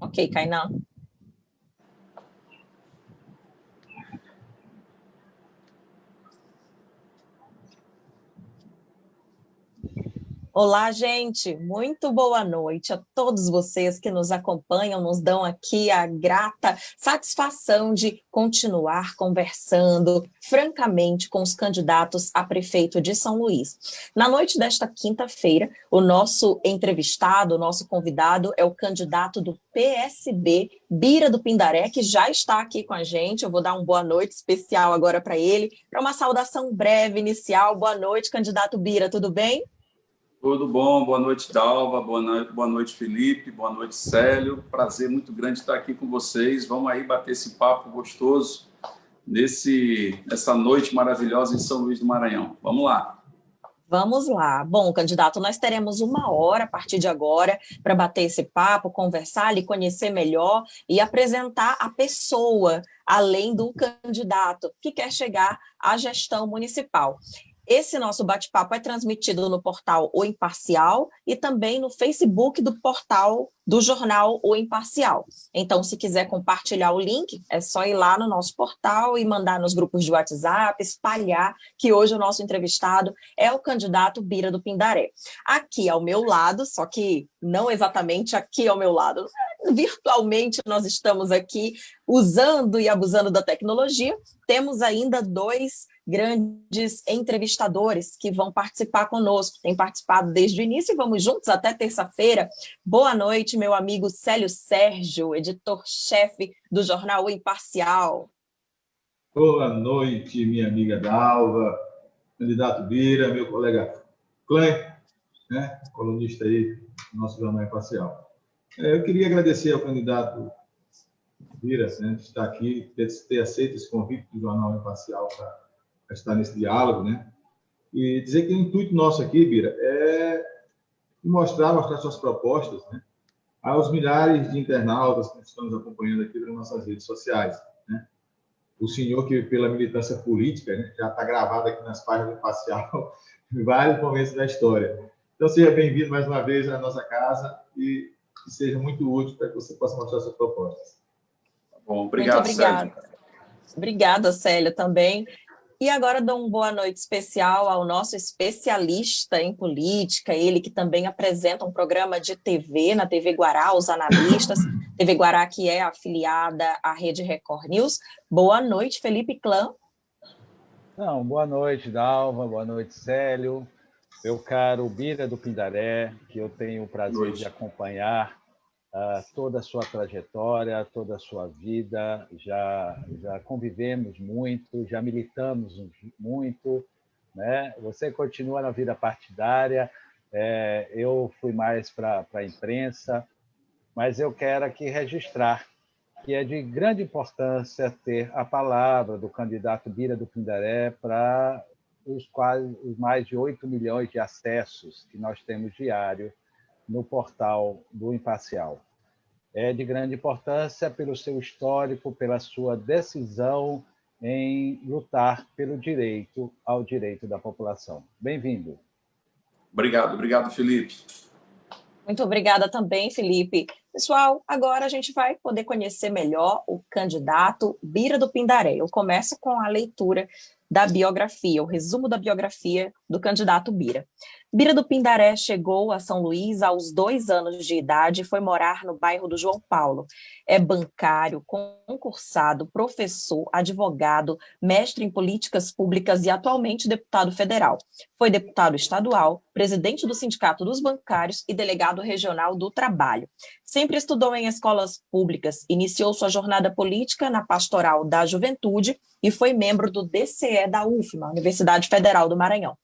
Ok, Kainan. Olá, gente, muito boa noite a todos vocês que nos acompanham, nos dão aqui a grata satisfação de continuar conversando francamente com os candidatos a prefeito de São Luís. Na noite desta quinta-feira, o nosso entrevistado, o nosso convidado é o candidato do PSB, Bira do Pindaré, que já está aqui com a gente. Eu vou dar uma boa noite especial agora para ele, para uma saudação breve inicial. Boa noite, candidato Bira, tudo bem? Tudo bom, boa noite, Dalva, boa noite, Felipe, boa noite, Célio. Prazer muito grande estar aqui com vocês. Vamos aí bater esse papo gostoso nessa noite maravilhosa em São Luís do Maranhão. Vamos lá. Vamos lá. Bom, candidato, nós teremos 1 hora a partir de agora para bater esse papo, conversar, lhe conhecer melhor e apresentar a pessoa, além do candidato que quer chegar à gestão municipal. Esse nosso bate-papo é transmitido no portal O Imparcial e também no Facebook do portal do jornal O Imparcial. Então, se quiser compartilhar o link, é só ir lá no nosso portal e mandar nos grupos de WhatsApp, espalhar que hoje o nosso entrevistado é o candidato Bira do Pindaré. Aqui ao meu lado, só que não exatamente aqui ao meu lado, virtualmente nós estamos aqui usando e abusando da tecnologia. Temos ainda 2 grandes entrevistadores que vão participar conosco, têm participado desde o início e vamos juntos até terça-feira. Boa noite, meu amigo Célio Sérgio, editor-chefe do jornal O Imparcial. Boa noite, minha amiga Dalva, candidato Bira, meu colega Clã, né, colunista aí do nosso jornal Imparcial. Eu queria agradecer ao candidato Bira, né, de estar aqui, ter aceito esse convite do jornal Imparcial para estar nesse diálogo, né? E dizer que o intuito nosso aqui, Bira, é mostrar suas propostas, né, aos milhares de internautas que estão nos acompanhando aqui nas nossas redes sociais, né? O senhor que, pela militância política, né, já está gravado aqui nas páginas do Imparcial em vários momentos da história. Então, seja bem-vindo mais uma vez à nossa casa e seja muito útil para que você possa mostrar suas propostas. Bom, obrigado, Célio. Obrigada, Célio, também. E agora dou uma boa noite especial ao nosso especialista em política, ele que também apresenta um programa de TV, na TV Guará, Os Analistas, TV Guará que é afiliada à Rede Record News. Boa noite, Felipe Clã. Boa noite, Dalva, boa noite, Célio, meu caro Bira do Pindaré, que eu tenho o prazer de acompanhar toda a sua trajetória, toda a sua vida, já convivemos muito, já militamos muito, né? Você continua na vida partidária, eu fui mais para a imprensa, mas eu quero aqui registrar que é de grande importância ter a palavra do candidato Bira do Pindaré para os mais de 8 milhões de acessos que nós temos diário no portal do Imparcial. É de grande importância pelo seu histórico, pela sua decisão em lutar pelo direito ao direito da população. Bem-vindo. Obrigado, Felipe. Muito obrigada também, Felipe. Pessoal, agora a gente vai poder conhecer melhor o candidato Bira do Pindaré. Eu começo com a leitura da biografia, o resumo da biografia do candidato Bira. Bira do Pindaré chegou a São Luís aos 2 anos de idade e foi morar no bairro do João Paulo. É bancário, concursado, professor, advogado, mestre em políticas públicas e atualmente deputado federal. Foi deputado estadual, presidente do Sindicato dos Bancários e delegado regional do Trabalho. Sempre estudou em escolas públicas, iniciou sua jornada política na Pastoral da Juventude e foi membro do DCE da UFMA, Universidade Federal do Maranhão.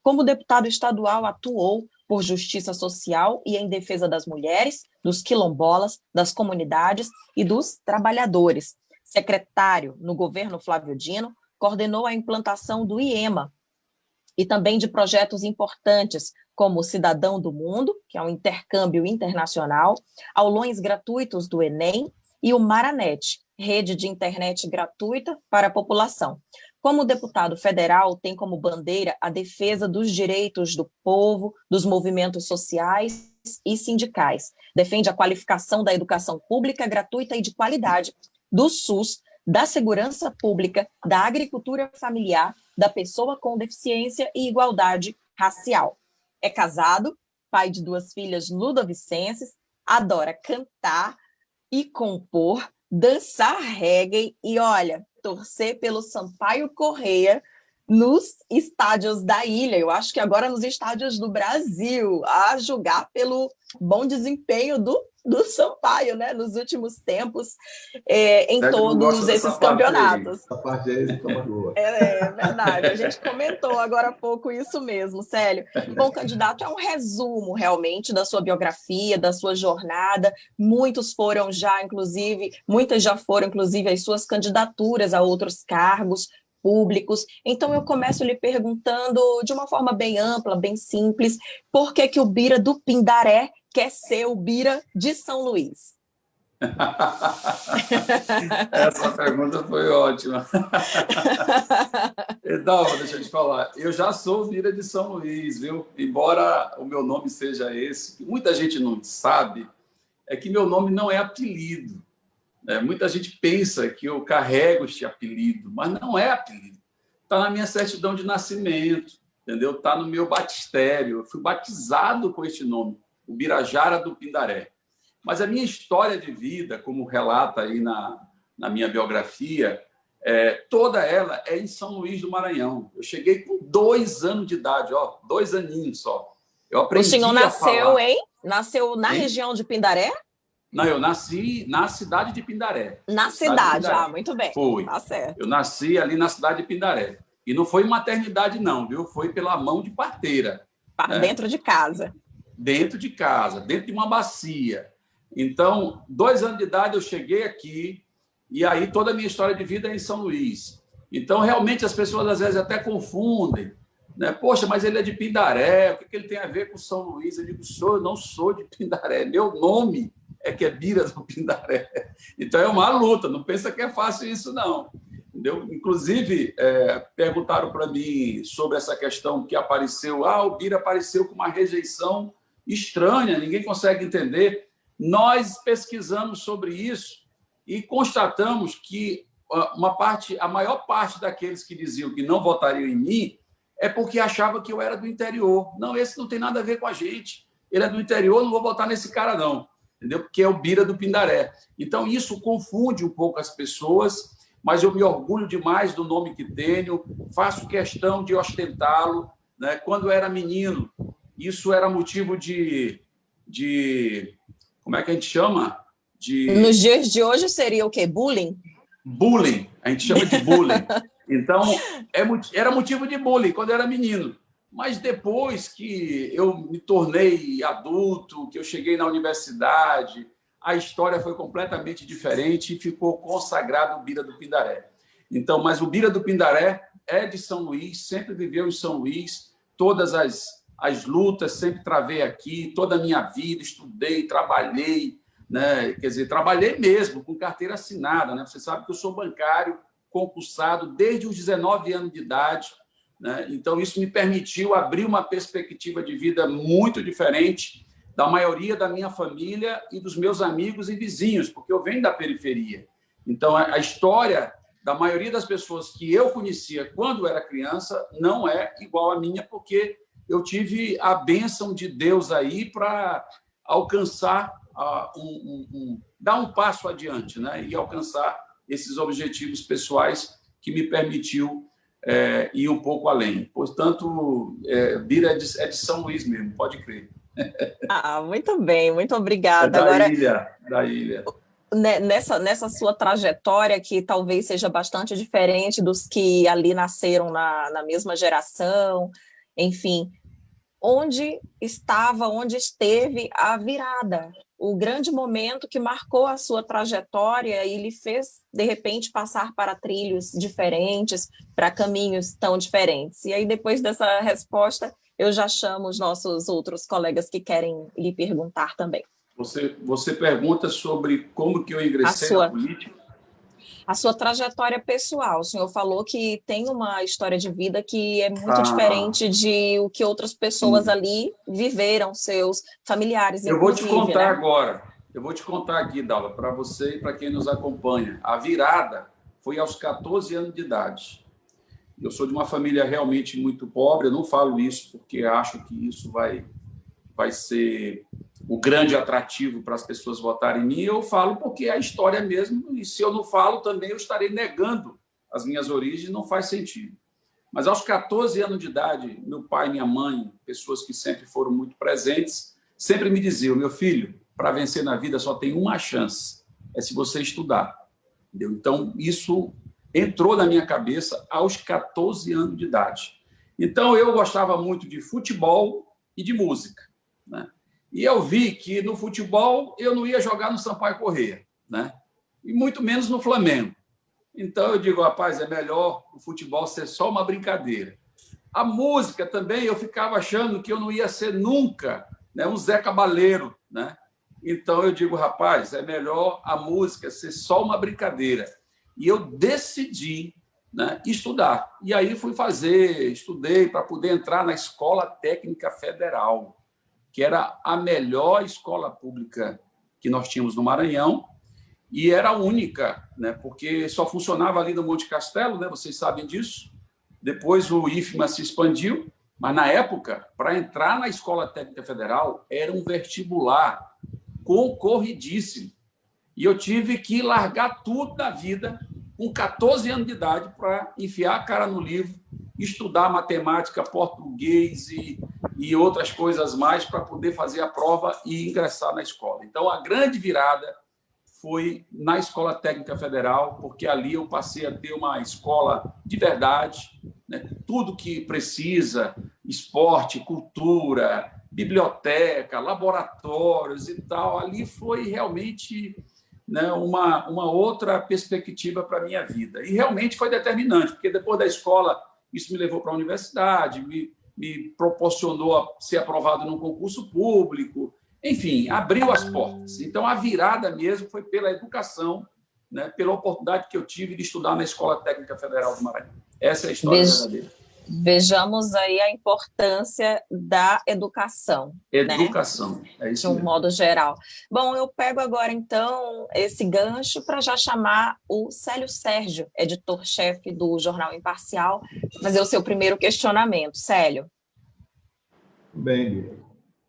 Como deputado estadual, atuou por justiça social e em defesa das mulheres, dos quilombolas, das comunidades e dos trabalhadores. Secretário no governo Flávio Dino, coordenou a implantação do IEMA e também de projetos importantes como o Cidadão do Mundo, que é um intercâmbio internacional, aulões gratuitos do Enem e o Maranet, rede de internet gratuita para a população. Como deputado federal, tem como bandeira a defesa dos direitos do povo, dos movimentos sociais e sindicais. Defende a qualificação da educação pública gratuita e de qualidade, do SUS, da segurança pública, da agricultura familiar, da pessoa com deficiência e igualdade racial. É casado, pai de 2 filhas ludovicenses, adora cantar e compor, dançar reggae e, olha, torcer pelo Sampaio Corrêa nos estádios da ilha, eu acho que agora nos estádios do Brasil, a julgar pelo bom desempenho do Sampaio, né, nos últimos tempos, em todos esses campeonatos. Essa parte aí toma boa. É verdade, a gente comentou agora há pouco isso mesmo, Célio. Bom, candidato, é um resumo realmente da sua biografia, da sua jornada. Muitas já foram, inclusive, as suas candidaturas a outros cargos públicos. Então, eu começo lhe perguntando, de uma forma bem ampla, bem simples, por que o Bira do Pindaré quer ser o Bira de São Luís? Essa pergunta foi ótima. Dalva, deixa eu te falar, eu já sou Bira de São Luís, viu? Embora o meu nome seja esse, que muita gente não sabe, é que meu nome não é apelido. Muita gente pensa que eu carrego este apelido, mas não é apelido. Está na minha certidão de nascimento, entendeu? Está no meu batistério. Eu fui batizado com este nome, o Birajara do Pindaré. Mas a minha história de vida, como relata aí na minha biografia, toda ela é em São Luís do Maranhão. Eu cheguei com 2 anos de idade, 2 aninhos só. Eu aprendi o senhor nasceu, nasceu na região de Pindaré? Não, eu nasci na cidade de Pindaré. Na cidade, muito bem. Foi. Tá certo. Eu nasci ali na cidade de Pindaré. E não foi maternidade, não, viu? Foi pela mão de parteira. Dentro de casa. Dentro de casa, dentro de uma bacia. Então, 2 anos de idade eu cheguei aqui, e aí toda a minha história de vida é em São Luís. Então, realmente, as pessoas às vezes até confundem, né? Poxa, mas ele é de Pindaré, o que ele tem a ver com São Luís? Eu digo, eu não sou de Pindaré, meu nome é que é Bira do Pindaré. Então, é uma luta, não pensa que é fácil isso, não. Entendeu? Inclusive, perguntaram para mim sobre essa questão que apareceu, o Bira apareceu com uma rejeição estranha, ninguém consegue entender. Nós pesquisamos sobre isso e constatamos que a maior parte daqueles que diziam que não votariam em mim é porque achava que eu era do interior. Não, esse não tem nada a ver com a gente. Ele é do interior, não vou votar nesse cara, não. Entendeu? Porque é o Bira do Pindaré. Então, isso confunde um pouco as pessoas, mas eu me orgulho demais do nome que tenho, faço questão de ostentá-lo. Né? Quando eu era menino, isso era motivo de como é que a gente chama? Nos dias de hoje seria o quê? Bullying? Bullying, a gente chama de bullying. Então, era motivo de bullying quando eu era menino. Mas depois que eu me tornei adulto, que eu cheguei na universidade, a história foi completamente diferente e ficou consagrado o Bira do Pindaré. Então, mas o Bira do Pindaré é de São Luís, sempre viveu em São Luís, todas as lutas sempre travei aqui, toda a minha vida, estudei, trabalhei, né? Quer dizer, trabalhei mesmo, com carteira assinada. Né? Você sabe que eu sou bancário, concursado desde os 19 anos de idade. Né? Então, isso me permitiu abrir uma perspectiva de vida muito diferente da maioria da minha família e dos meus amigos e vizinhos, porque eu venho da periferia. Então, a história da maioria das pessoas que eu conhecia quando era criança não é igual à minha, porque eu tive a bênção de Deus aí para alcançar, dar um passo adiante, né? E alcançar esses objetivos pessoais que me permitiu ir um pouco além. Portanto, Bira é de São Luís mesmo, pode crer. Muito bem, muito obrigada. Da ilha. Nessa sua trajetória, que talvez seja bastante diferente dos que ali nasceram na mesma geração, enfim, onde esteve a virada, o grande momento que marcou a sua trajetória e lhe fez, de repente, passar para trilhos diferentes, para caminhos tão diferentes. E aí, depois dessa resposta, eu já chamo os nossos outros colegas que querem lhe perguntar também. Você pergunta sobre como que eu ingressei na política? A sua trajetória pessoal, o senhor falou que tem uma história de vida que é muito diferente de o que outras pessoas Sim. ali viveram, seus familiares, Eu vou te inclusive, contar né? agora. Eu vou te contar aqui, Dalva, para você e para quem nos acompanha. A virada foi aos 14 anos de idade. Eu sou de uma família realmente muito pobre. Eu não falo isso porque acho que isso vai ser o grande atrativo para as pessoas votarem em mim. Eu falo porque é a história mesmo. E se eu não falo também, eu estarei negando as minhas origens. Não faz sentido. Mas aos 14 anos de idade, meu pai e minha mãe, pessoas que sempre foram muito presentes, sempre me diziam: meu filho, para vencer na vida só tem uma chance, é se você estudar. Entendeu? Então, isso entrou na minha cabeça aos 14 anos de idade. Então, eu gostava muito de futebol e de música, né? E eu vi que no futebol eu não ia jogar no Sampaio Corrêa, né? E muito menos no Flamengo. Então, eu digo, rapaz, é melhor o futebol ser só uma brincadeira. A música também, eu ficava achando que eu não ia ser nunca, né, um Zé Cabaleiro, né? Então, eu digo, rapaz, é melhor a música ser só uma brincadeira. E eu decidi, né, estudar. E aí estudei para poder entrar na Escola Técnica Federal, que era a melhor escola pública que nós tínhamos no Maranhão, e era a única, né, porque só funcionava ali no Monte Castelo, né, vocês sabem disso. Depois o IFMA se expandiu, mas na época, para entrar na Escola Técnica Federal, era um vestibular concorridíssimo. E eu tive que largar tudo da vida com 14 anos de idade para enfiar a cara no livro, estudar matemática, português e outras coisas mais para poder fazer a prova e ingressar na escola. Então, a grande virada foi na Escola Técnica Federal, porque ali eu passei a ter uma escola de verdade, né? Tudo que precisa, esporte, cultura, biblioteca, laboratórios e tal, ali foi realmente, né, uma outra perspectiva para a minha vida. E realmente foi determinante, porque depois da escola, isso me levou para a universidade, me proporcionou ser aprovado num concurso público, enfim, abriu as portas. Então, a virada mesmo foi pela educação, né, pela oportunidade que eu tive de estudar na Escola Técnica Federal do Maranhão. Essa é a história verdadeira. Vejamos aí a importância da educação, né? Educação, é isso De um mesmo. modo geral. Bom, eu pego agora, então, esse gancho para já chamar o Célio Sérgio, editor-chefe do Jornal Imparcial, fazer o seu primeiro questionamento. Célio. Bem, Bia.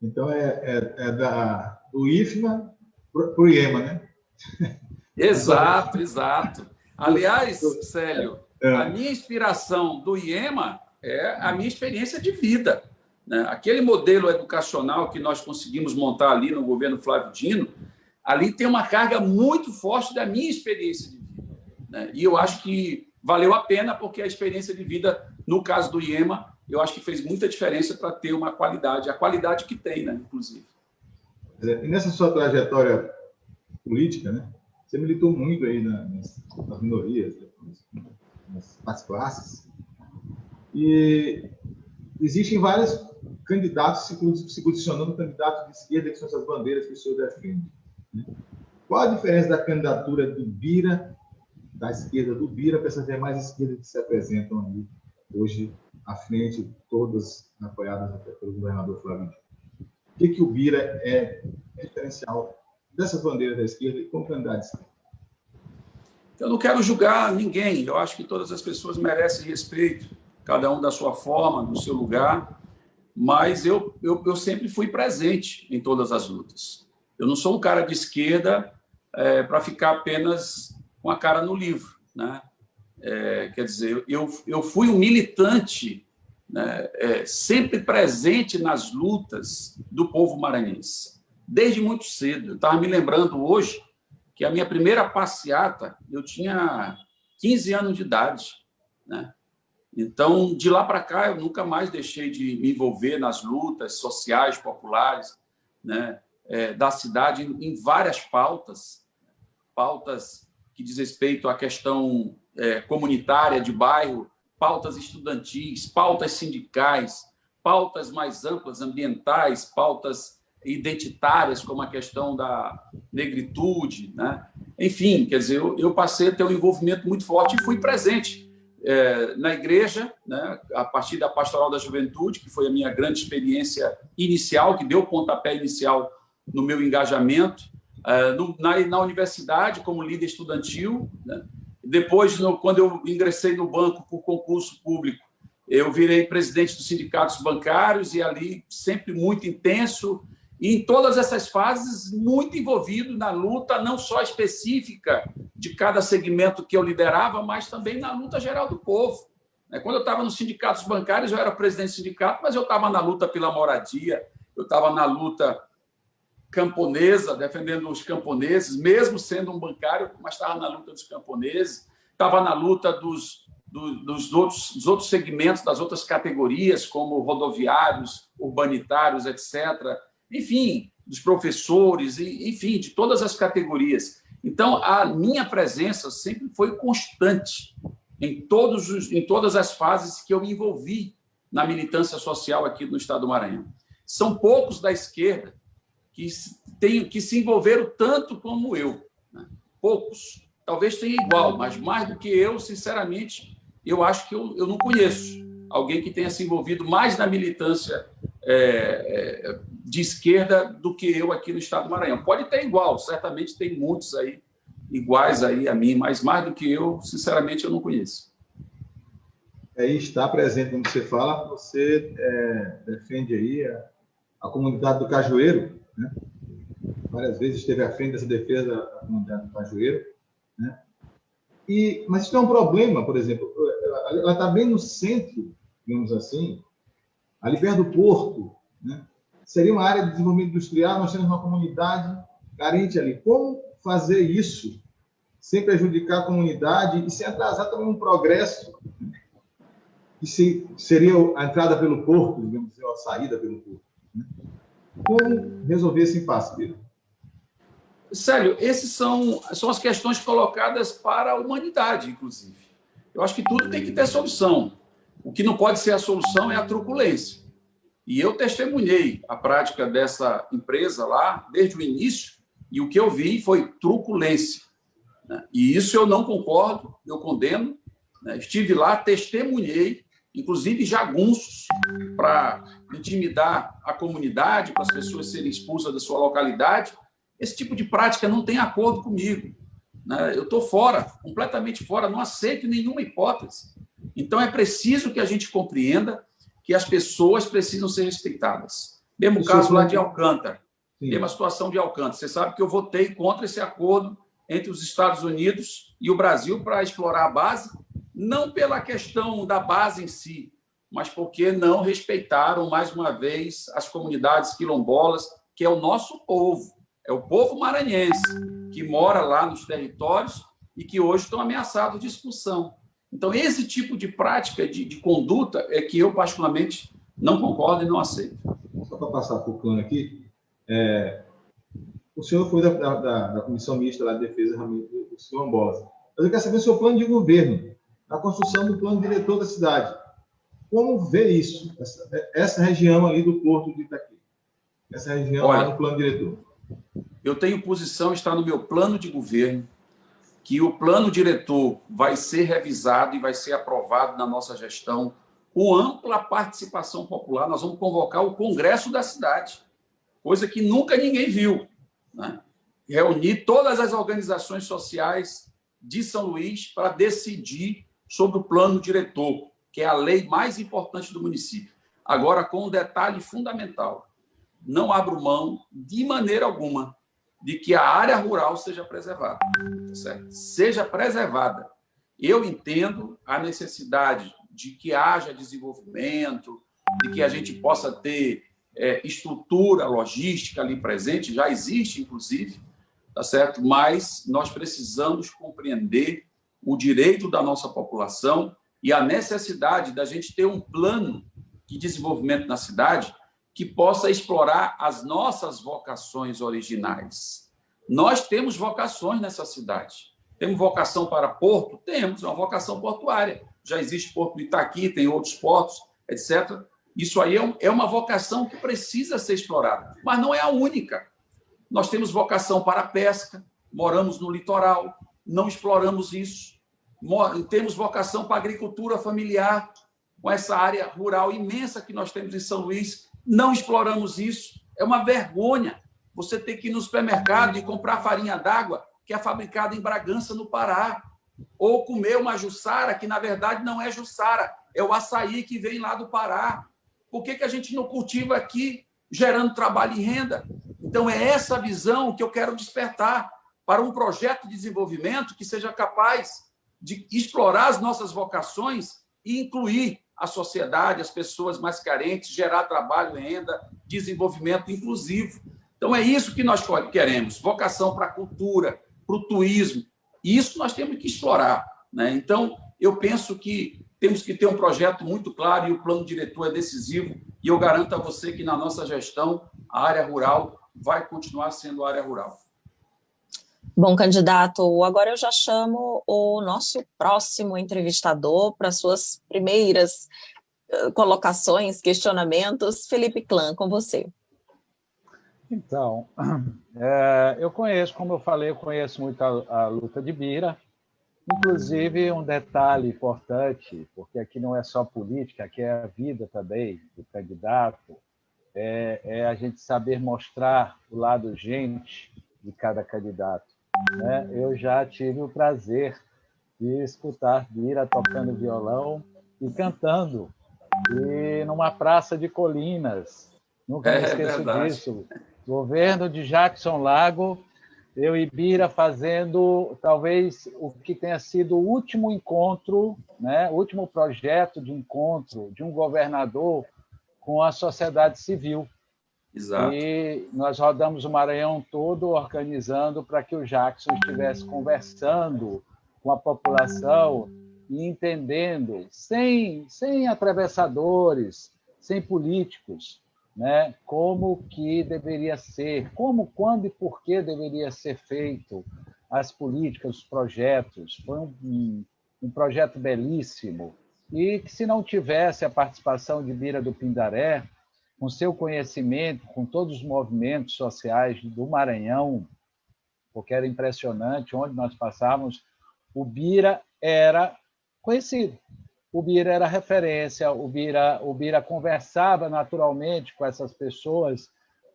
Então, do IFMA para o IEMA, né? Exato, exato. Aliás, Célio, a minha inspiração do IEMA é a minha experiência de vida, né? Aquele modelo educacional que nós conseguimos montar ali no governo Flávio Dino, ali tem uma carga muito forte da minha experiência de vida, né? E eu acho que valeu a pena, porque a experiência de vida, no caso do IEMA, eu acho que fez muita diferença para ter uma qualidade, a qualidade que tem, né, inclusive. E nessa sua trajetória política, né, você militou muito aí nas minorias, nas classes, e existem vários candidatos se posicionando candidatos de esquerda, que são essas bandeiras que o senhor defende, né? Qual a diferença da candidatura do Bira, da esquerda do Bira, para essas demais esquerdas que se apresentam aí hoje à frente, todas apoiadas até pelo governador Flávio Dino? O que o Bira é diferencial dessas bandeiras da esquerda e como candidato de esquerda? Eu não quero julgar ninguém. Eu acho que todas as pessoas merecem respeito, cada um da sua forma, do seu lugar. Mas eu sempre fui presente em todas as lutas. Eu não sou um cara de esquerda para ficar apenas com a cara no livro, né? Quer dizer, eu fui um militante, né, sempre presente nas lutas do povo maranhense, desde muito cedo. Eu estava me lembrando hoje que a minha primeira passeata, eu tinha 15 anos de idade, né? Então, de lá para cá, eu nunca mais deixei de me envolver nas lutas sociais, populares, né, da cidade, em várias pautas que diz respeito à questão comunitária de bairro, pautas estudantis, pautas sindicais, pautas mais amplas, ambientais, pautas identitárias, como a questão da negritude, né? enfim, quer dizer, eu passei a ter um envolvimento muito forte e fui presente na igreja, né, a partir da Pastoral da Juventude, que foi a minha grande experiência inicial, que deu o pontapé inicial no meu engajamento, na universidade, como líder estudantil, né? Depois, quando eu ingressei no banco por concurso público, eu virei presidente dos sindicatos bancários e ali sempre muito intenso, e em todas essas fases, muito envolvido na luta, não só específica de cada segmento que eu liderava, mas também na luta geral do povo. Quando eu estava nos sindicatos bancários, eu era presidente do sindicato, mas eu estava na luta pela moradia, eu estava na luta camponesa, defendendo os camponeses, mesmo sendo um bancário, mas estava na luta dos camponeses, estava na luta dos outros segmentos, das outras categorias, como rodoviários, urbanitários, etc., enfim, dos professores, enfim, de todas as categorias. Então, a minha presença sempre foi constante em todas as fases que eu me envolvi na militância social aqui no estado do Maranhão. São poucos da esquerda que se envolveram tanto como eu, né? Poucos. Talvez tenha igual, mas mais do que eu, sinceramente, eu acho que eu não conheço alguém que tenha se envolvido mais na militância de esquerda do que eu aqui no estado do Maranhão. Pode ter igual, certamente tem muitos aí iguais aí a mim, mas mais do que eu, sinceramente, eu não conheço. Aí está presente, como você fala, você defende aí a comunidade do Cajueiro, né? Várias vezes esteve à frente dessa defesa da comunidade do Cajueiro, né? Mas isso é um problema, por exemplo, ela está bem no centro, digamos assim, ali perto do porto, né? Seria uma área de desenvolvimento industrial, nós temos uma comunidade carente ali. Como fazer isso sem prejudicar a comunidade e sem atrasar também um progresso que seria a entrada pelo porto, digamos assim, a saída pelo porto, né? Como resolver esse impasse, Pedro? Célio, essas são as questões colocadas para a humanidade, inclusive. Eu acho que tudo tem que ter solução. O que não pode ser a solução é a truculência. E eu testemunhei a prática dessa empresa lá desde o início, e o que eu vi foi truculência, né? E isso eu não concordo, eu condeno, né? Estive lá, testemunhei, inclusive jagunços, para intimidar a comunidade, para as pessoas serem expulsas da sua localidade. Esse tipo de prática não tem acordo comigo, né? Eu estou fora, completamente fora, não aceito nenhuma hipótese. Então, é preciso que a gente compreenda que as pessoas precisam ser respeitadas. Mesmo o caso lá de Alcântara, mesma situação de Alcântara. Você sabe que eu votei contra esse acordo entre os Estados Unidos e o Brasil para explorar a base, não pela questão da base em si, mas porque não respeitaram, mais uma vez, as comunidades quilombolas, que é o nosso povo. É o povo maranhense que mora lá nos territórios e que hoje estão ameaçados de expulsão. Então, esse tipo de prática, de conduta, é que eu, particularmente, não concordo e não aceito. Só para passar para o plano aqui, o senhor foi da Comissão Mista lá de Defesa dos Quilombolas. Mas eu quero saber o seu plano de governo, a construção do plano diretor da cidade. Como vê isso, essa região ali do Porto de Itaqui? Essa região lá no plano diretor. Eu tenho posição, está no meu plano de governo, que o plano diretor vai ser revisado e vai ser aprovado na nossa gestão com ampla participação popular. Nós vamos convocar o Congresso da cidade, coisa que nunca ninguém viu, né? Reunir todas as organizações sociais de São Luís para decidir sobre o plano diretor, que é a lei mais importante do município. Agora, com um detalhe fundamental: não abro mão, de maneira alguma, de que a área rural seja preservada. Certo? Seja preservada. Eu entendo a necessidade de que haja desenvolvimento, de que a gente possa ter estrutura logística ali presente, já existe, inclusive, tá certo? Mas nós precisamos compreender o direito da nossa população e a necessidade da gente ter um plano de desenvolvimento na cidade que possa explorar as nossas vocações originais. Nós temos vocações nessa cidade. Temos vocação para porto? Temos, uma vocação portuária. Já existe Porto do Itaqui, tem outros portos, etc. Isso aí é uma vocação que precisa ser explorada, mas não é a única. Nós temos vocação para a pesca, moramos no litoral, não exploramos isso. Temos vocação para a agricultura familiar, com essa área rural imensa que nós temos em São Luís, não exploramos isso. É uma vergonha você ter que ir no supermercado e comprar farinha d'água que é fabricada em Bragança, no Pará, ou comer uma jussara que, na verdade, não é jussara, é o açaí que vem lá do Pará. Por que a gente não cultiva aqui, gerando trabalho e renda? Então, é essa visão que eu quero despertar para um projeto de desenvolvimento que seja capaz de explorar as nossas vocações e incluir a sociedade, as pessoas mais carentes, gerar trabalho, renda, desenvolvimento inclusivo. Então, é isso que nós queremos, vocação para a cultura, para o turismo. E isso nós temos que explorar, né? Então, eu penso que temos que ter um projeto muito claro e o plano diretor é decisivo. E eu garanto a você que, na nossa gestão, a área rural vai continuar sendo a área rural. Bom, candidato, agora eu já chamo o nosso próximo entrevistador para suas primeiras colocações, questionamentos. Felipe Clã, com você. Então, eu conheço, como eu falei, eu conheço muito a luta de Bira. Inclusive, um detalhe importante, porque aqui não é só política, aqui é a vida também do candidato, é a gente saber mostrar o lado gente de cada candidato, né? Eu já tive o prazer de escutar Bira tocando violão e cantando, e numa praça de Colinas. Nunca me esqueço disso. Governo de Jackson Lago, eu e Bira fazendo talvez o que tenha sido o último encontro, né? O último projeto de encontro de um governador com a sociedade civil. Exato. E nós rodamos o Maranhão todo organizando para que o Jackson estivesse conversando com a população e entendendo, sem atravessadores, sem políticos, né, como que deveria ser, como, quando e por que deveria ser feito as políticas, os projetos. Foi um projeto belíssimo e que, se não tivesse a participação de Bira do Pindaré, com seu conhecimento, com todos os movimentos sociais do Maranhão, porque era impressionante, onde nós passávamos, o Bira era conhecido. O Bira era referência, o Bira conversava naturalmente com essas pessoas,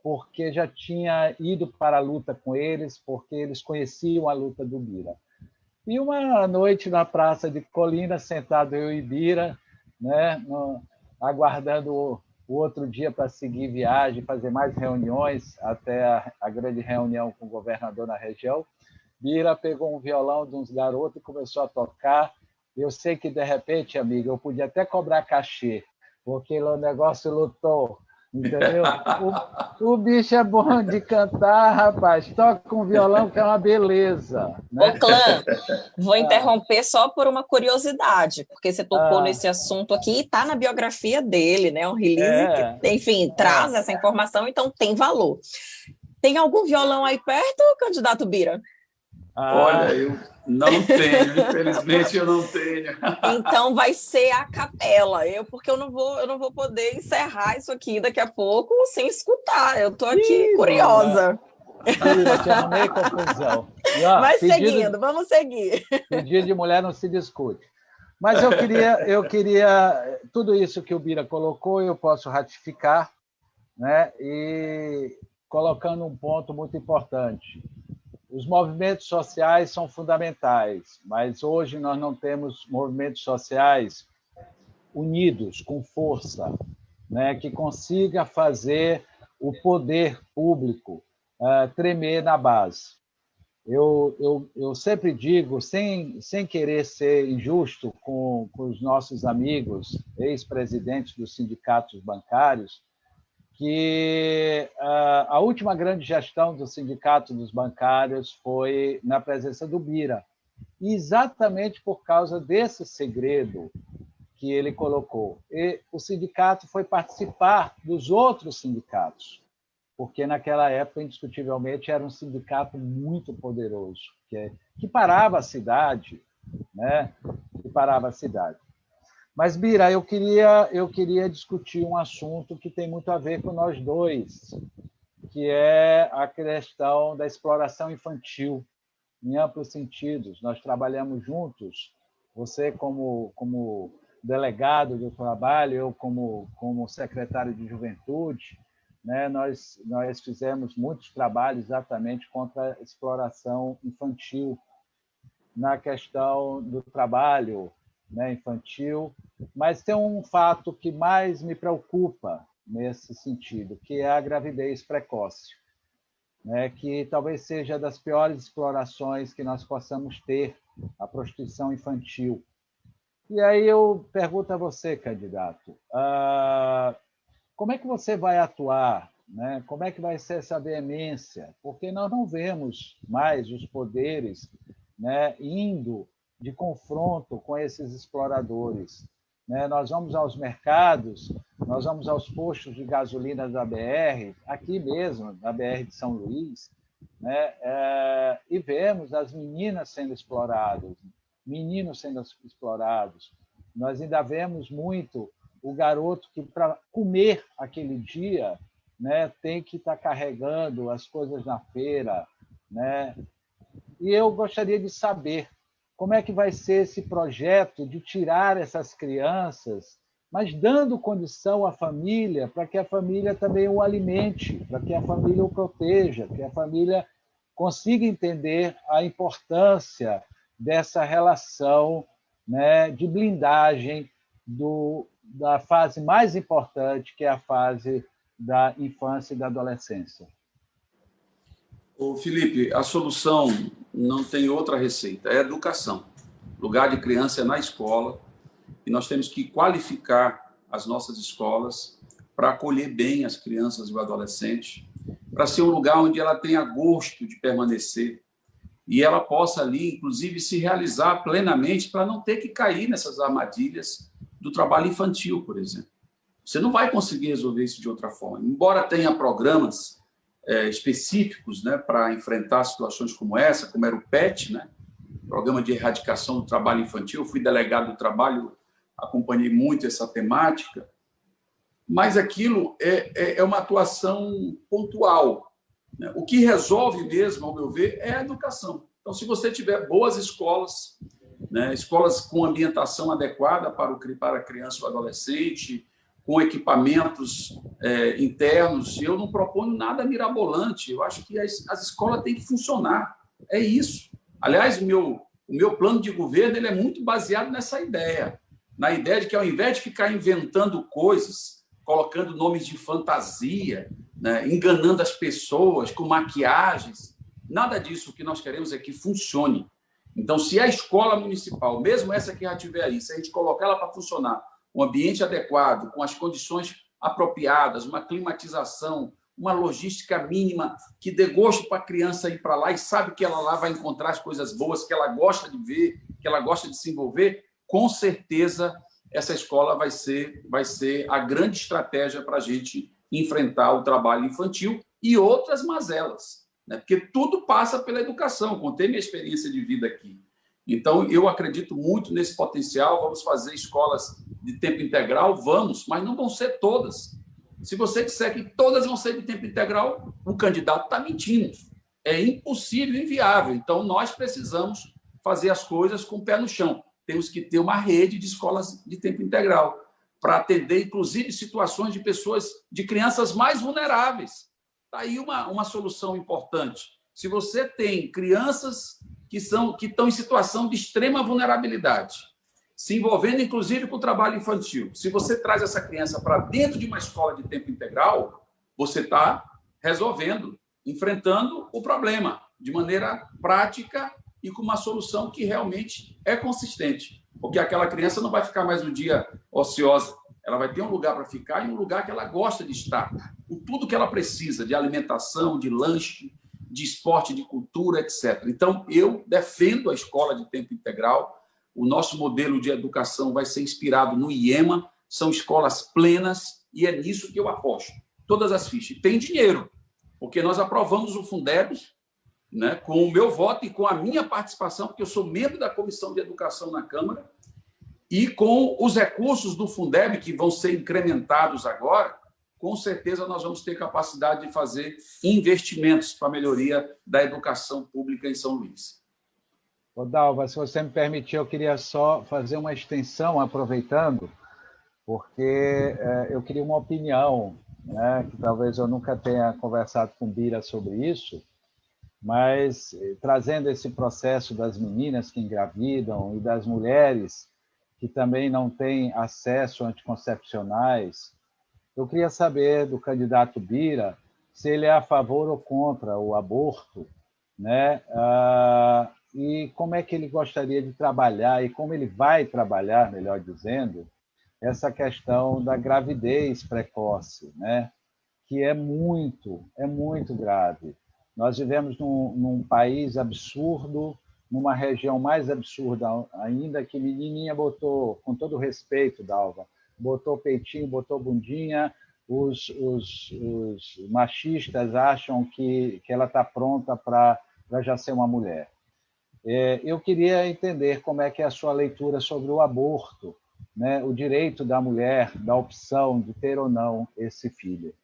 porque já tinha ido para a luta com eles, porque eles conheciam a luta do Bira. E uma noite na praça de Colinas, sentado eu e Bira, né, aguardando o outro dia para seguir viagem, fazer mais reuniões, até a grande reunião com o governador na região, Bira pegou um violão de uns garotos e começou a tocar. Eu sei que, de repente, amiga, eu podia até cobrar cachê, porque o negócio lutou, entendeu? O bicho é bom de cantar, rapaz. Toca com violão, que é uma beleza. Né? Ô, Clã, vou interromper só por uma curiosidade, porque você tocou nesse assunto aqui e está na biografia dele, né? Um release que, enfim, traz essa informação, então tem valor. Tem algum violão aí perto, candidato Bira? Olha, eu não tenho, infelizmente eu não tenho. Então vai ser a capela, porque eu não vou poder encerrar isso aqui daqui a pouco sem escutar. Eu estou aqui curiosa. Te arrumei confusão. Mas seguindo, vamos seguir. Pedido de mulher não se discute. Mas eu queria tudo isso que o Bira colocou, eu posso ratificar, né? E colocando um ponto muito importante. Os movimentos sociais são fundamentais, mas hoje nós não temos movimentos sociais unidos, com força, né, que consiga fazer o poder público tremer na base. Eu sempre digo, sem querer ser injusto com os nossos amigos, ex-presidentes dos sindicatos bancários, que a última grande gestão do Sindicato dos Bancários foi na presença do Bira, exatamente por causa desse segredo que ele colocou. E o sindicato foi participar dos outros sindicatos, porque naquela época, indiscutivelmente, era um sindicato muito poderoso, que parava a cidade, né? Que parava a cidade. Mas, Bira, eu queria discutir um assunto que tem muito a ver com nós dois, que é a questão da exploração infantil. em amplos sentidos. Nós trabalhamos juntos, você como delegado do trabalho, eu como secretário de juventude, né? Nós fizemos muitos trabalhos exatamente contra a exploração infantil, na questão do trabalho, né, infantil, mas tem um fato que mais me preocupa nesse sentido, que é a gravidez precoce, né, que talvez seja das piores explorações que nós possamos ter, a prostituição infantil. E aí eu pergunto a você, candidato, como é que você vai atuar, né? Como é que vai ser essa veemência? Porque nós não vemos mais os poderes, né, indo de confronto com esses exploradores, né? Nós vamos aos mercados, nós vamos aos postos de gasolina da BR, aqui mesmo, da BR de São Luís, né? E vemos as meninas sendo exploradas, meninos sendo explorados. Nós ainda vemos muito o garoto que, para comer aquele dia, né, tem que estar carregando as coisas na feira, né? E eu gostaria de saber como é que vai ser esse projeto de tirar essas crianças, mas dando condição à família, para que a família também o alimente, para que a família o proteja, que a família consiga entender a importância dessa relação, né, de blindagem da fase mais importante, que é a fase da infância e da adolescência. Ô, Felipe, a solução não tem outra receita, é educação. O lugar de criança é na escola e nós temos que qualificar as nossas escolas para acolher bem as crianças e o adolescente, para ser um lugar onde ela tenha gosto de permanecer e ela possa ali, inclusive, se realizar plenamente para não ter que cair nessas armadilhas do trabalho infantil, por exemplo. Você não vai conseguir resolver isso de outra forma. Embora tenha programas específicos, né, para enfrentar situações como essa, como era o PET, né, Programa de Erradicação do Trabalho Infantil. Eu fui delegado do trabalho, acompanhei muito essa temática, mas aquilo é uma atuação pontual, né? O que resolve mesmo, ao meu ver, é a educação. Então, se você tiver boas escolas, né, escolas com ambientação adequada para a criança ou adolescente, com equipamentos internos, eu não proponho nada mirabolante. Eu acho que as escolas têm que funcionar. É isso. Aliás, o meu plano de governo ele é muito baseado nessa ideia, na ideia de que, ao invés de ficar inventando coisas, colocando nomes de fantasia, né, enganando as pessoas com maquiagens, nada disso. O que nós queremos é que funcione. Então, se a escola municipal, mesmo essa que já estiver aí, se a gente colocar ela para funcionar, um ambiente adequado, com as condições apropriadas, uma climatização, uma logística mínima que dê gosto para a criança ir para lá e sabe que ela lá vai encontrar as coisas boas que ela gosta de ver, que ela gosta de se envolver, com certeza essa escola vai ser a grande estratégia para a gente enfrentar o trabalho infantil e outras mazelas, né? Porque tudo passa pela educação. Contei minha experiência de vida aqui. Então, eu acredito muito nesse potencial. Vamos fazer escolas de tempo integral? Vamos, mas não vão ser todas. Se você disser que todas vão ser de tempo integral, o candidato está mentindo. É impossível, inviável. Então, nós precisamos fazer as coisas com o pé no chão. Temos que ter uma rede de escolas de tempo integral para atender, inclusive, situações de pessoas, de crianças mais vulneráveis. Está aí uma solução importante. Se você tem crianças que estão em situação de extrema vulnerabilidade, se envolvendo, inclusive, com o trabalho infantil. Se você traz essa criança para dentro de uma escola de tempo integral, você está resolvendo, enfrentando o problema de maneira prática e com uma solução que realmente é consistente. Porque aquela criança não vai ficar mais um dia ociosa. Ela vai ter um lugar para ficar e um lugar que ela gosta de estar. Com tudo que ela precisa, de alimentação, de lanche, de esporte, de cultura, etc. Então, eu defendo a escola de tempo integral. O nosso modelo de educação vai ser inspirado no IEMA, são escolas plenas, e é nisso que eu aposto. Todas as fichas. Tem dinheiro, porque nós aprovamos o Fundeb, né, com o meu voto e com a minha participação, porque eu sou membro da Comissão de Educação na Câmara, e com os recursos do Fundeb, que vão ser incrementados agora, com certeza nós vamos ter capacidade de fazer investimentos para a melhoria da educação pública em São Luís. Ô, Dalva, se você me permitir, eu queria só fazer uma extensão, aproveitando, porque eu queria uma opinião, né, que talvez eu nunca tenha conversado com Bira sobre isso, mas trazendo esse processo das meninas que engravidam e das mulheres que também não têm acesso a anticoncepcionais, eu queria saber do candidato Bira se ele é a favor ou contra o aborto, né? E como é que ele gostaria de trabalhar e como ele vai trabalhar, melhor dizendo, essa questão da gravidez precoce, né? Que é muito grave. Nós vivemos num país absurdo, numa região mais absurda ainda, que menininha botou, com todo respeito, Dalva, botou peitinho, botou bundinha, os machistas acham que ela está pronta para já ser uma mulher. Eu queria entender como é que é a sua leitura sobre o aborto, né? O direito da mulher, da opção de ter ou não esse filho.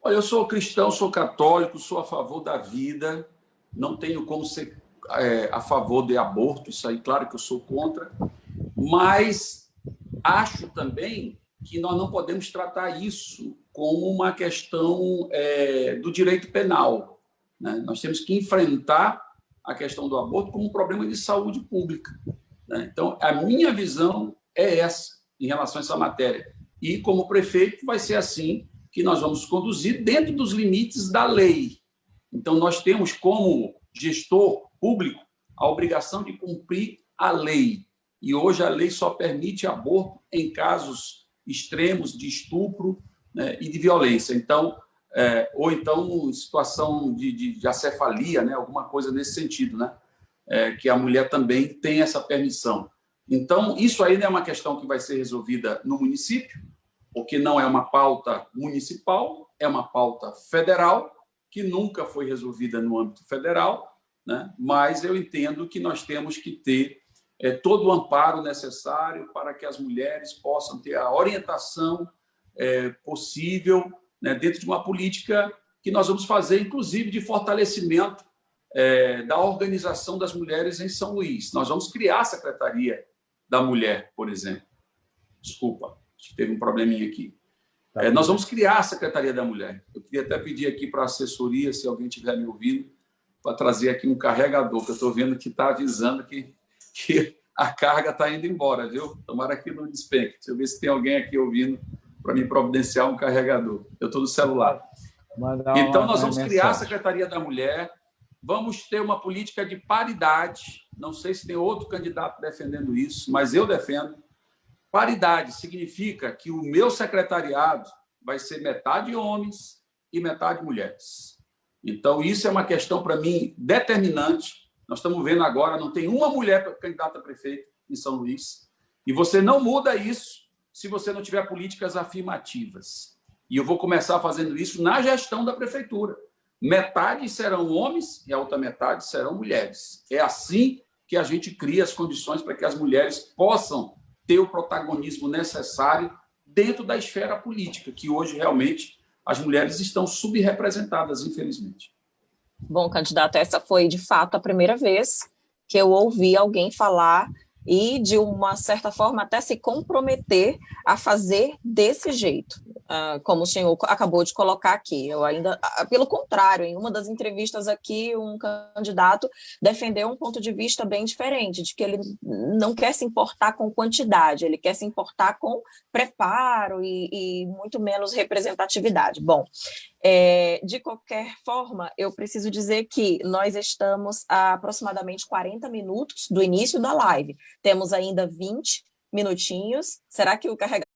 Olha, eu sou cristão, sou católico, sou a favor da vida, não tenho como ser a favor de aborto, isso aí, claro que eu sou contra, mas acho também que nós não podemos tratar isso como uma questão do direito penal, né? Nós temos que enfrentar a questão do aborto como um problema de saúde pública, né? Então, a minha visão é essa em relação a essa matéria. E, como prefeito, vai ser assim que nós vamos conduzir dentro dos limites da lei. Então, nós temos, como gestor público, a obrigação de cumprir a lei. E hoje a lei só permite aborto em casos extremos de estupro, né, e de violência. Então, ou então situação de acefalia, né, alguma coisa nesse sentido, né, que a mulher também tem essa permissão. Então, isso aí não é uma questão que vai ser resolvida no município, porque não é uma pauta municipal, é uma pauta federal, que nunca foi resolvida no âmbito federal, né? Mas eu entendo que nós temos que ter todo o amparo necessário para que as mulheres possam ter a orientação possível, né, dentro de uma política que nós vamos fazer, inclusive, de fortalecimento da organização das mulheres em São Luís. Nós vamos criar a Secretaria da Mulher, por exemplo. Desculpa, teve um probleminha aqui. Nós vamos criar a Secretaria da Mulher. Eu queria até pedir aqui para a assessoria, se alguém estiver me ouvindo, para trazer aqui um carregador, que eu estou vendo que está avisando que a carga está indo embora, viu? Tomara que não despenque. Deixa eu ver se tem alguém aqui ouvindo para me providenciar um carregador. Eu estou no celular. Então, nós vamos criar a Secretaria da Mulher, vamos ter uma política de paridade. Não sei se tem outro candidato defendendo isso, mas eu defendo. Paridade significa que o meu secretariado vai ser metade homens e metade mulheres. Então, isso é uma questão, para mim, determinante. Nós estamos vendo agora, não tem uma mulher candidata a prefeito em São Luís. E você não muda isso se você não tiver políticas afirmativas. E eu vou começar fazendo isso na gestão da prefeitura. Metade serão homens e a outra metade serão mulheres. É assim que a gente cria as condições para que as mulheres possam ter o protagonismo necessário dentro da esfera política, que hoje realmente as mulheres estão subrepresentadas, infelizmente. Bom, candidato, essa foi, de fato, a primeira vez que eu ouvi alguém falar e, de uma certa forma, até se comprometer a fazer desse jeito, como o senhor acabou de colocar aqui. Eu ainda, pelo contrário, em uma das entrevistas aqui, um candidato defendeu um ponto de vista bem diferente, de que ele não quer se importar com quantidade, ele quer se importar com preparo e muito menos representatividade. Bom, de qualquer forma, eu preciso dizer que nós estamos a aproximadamente 40 minutos do início da live. Temos ainda 20 minutinhos. Será que o carregador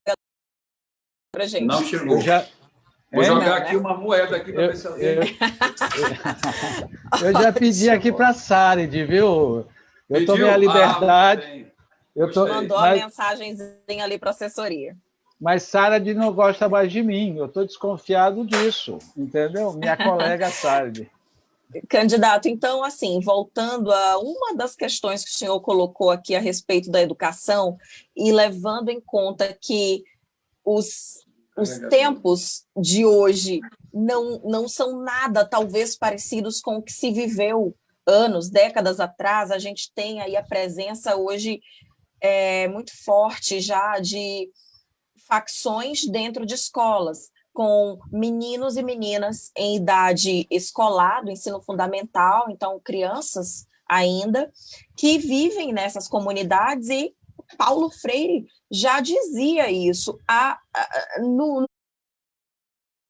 para gente? Não chegou. Vou jogar aqui uma moeda aqui para ver se alguém... Eu já pedi aqui para a Sárid, viu? Eu tomei a liberdade. Mandou a mensagenzinha ali para a assessoria. Mas Sárid não gosta mais de mim. Eu estou desconfiado disso, entendeu? Minha colega Sárid. Candidato, então, assim, voltando a uma das questões que o senhor colocou aqui a respeito da educação e levando em conta que os tempos de hoje não são nada, talvez, parecidos com o que se viveu anos, décadas atrás, a gente tem aí a presença hoje muito forte já de facções dentro de escolas, com meninos e meninas em idade escolar, do ensino fundamental, então crianças ainda, que vivem nessas comunidades, e Paulo Freire já dizia isso.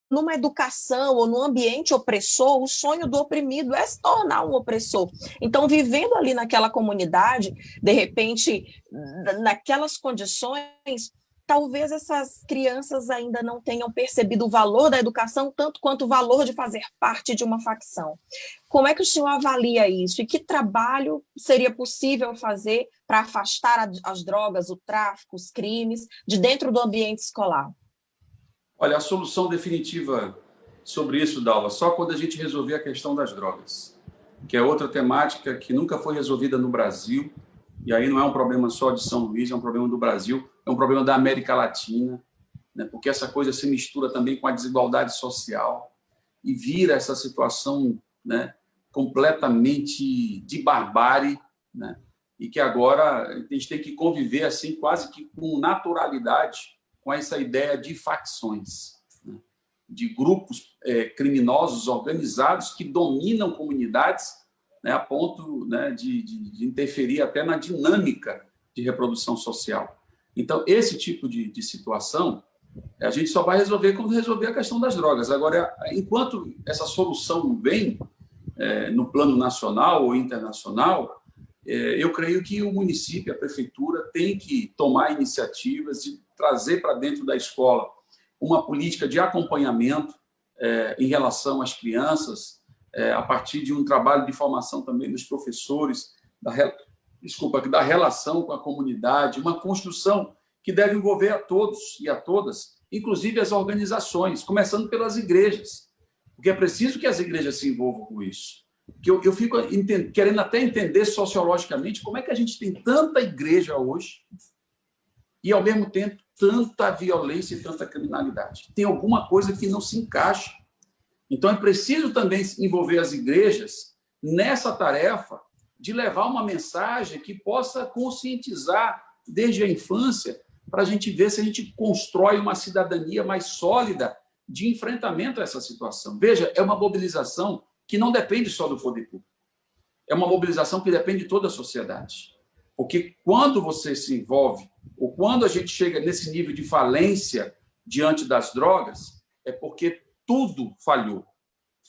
Numa educação ou num ambiente opressor, o sonho do oprimido é se tornar um opressor. Então, vivendo ali naquela comunidade, de repente, naquelas condições, talvez essas crianças ainda não tenham percebido o valor da educação tanto quanto o valor de fazer parte de uma facção. Como é que o senhor avalia isso? E que trabalho seria possível fazer para afastar as drogas, o tráfico, os crimes de dentro do ambiente escolar? Olha, a solução definitiva sobre isso, Dalva, só quando a gente resolver a questão das drogas, que é outra temática que nunca foi resolvida no Brasil, e aí não é um problema só de São Luís, é um problema do Brasil, é um problema da América Latina, né? Porque essa coisa se mistura também com a desigualdade social e vira essa situação, né, completamente de barbárie, né? E que agora a gente tem que conviver assim quase que com naturalidade com essa ideia de facções, né? De grupos criminosos organizados que dominam comunidades, né, a ponto, né, de interferir até na dinâmica de reprodução social. Então, esse tipo de situação a gente só vai resolver quando resolver a questão das drogas. Agora, enquanto essa solução não vem no plano nacional ou internacional, eu creio que o município, a prefeitura, tem que tomar iniciativas de trazer para dentro da escola uma política de acompanhamento em relação às crianças, a partir de um trabalho de formação também dos professores, da relação com a comunidade, uma construção que deve envolver a todos e a todas, inclusive as organizações, começando pelas igrejas, porque é preciso que as igrejas se envolvam com isso. Que eu fico querendo até entender sociologicamente como é que a gente tem tanta igreja hoje e, ao mesmo tempo, tanta violência e tanta criminalidade. Tem alguma coisa que não se encaixa. Então, é preciso também envolver as igrejas nessa tarefa de levar uma mensagem que possa conscientizar desde a infância para a gente ver se a gente constrói uma cidadania mais sólida de enfrentamento a essa situação. Veja, é uma mobilização que não depende só do poder público. É uma mobilização que depende de toda a sociedade. Porque quando você se envolve, ou quando a gente chega nesse nível de falência diante das drogas, é porque tudo falhou.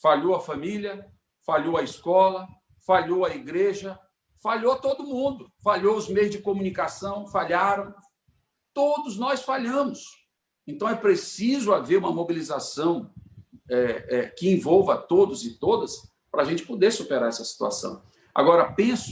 Falhou a família, falhou a escola, falhou a igreja, falhou todo mundo. Falhou os meios de comunicação, falharam. Todos nós falhamos. Então, é preciso haver uma mobilização que envolva todos e todas para a gente poder superar essa situação. Agora, penso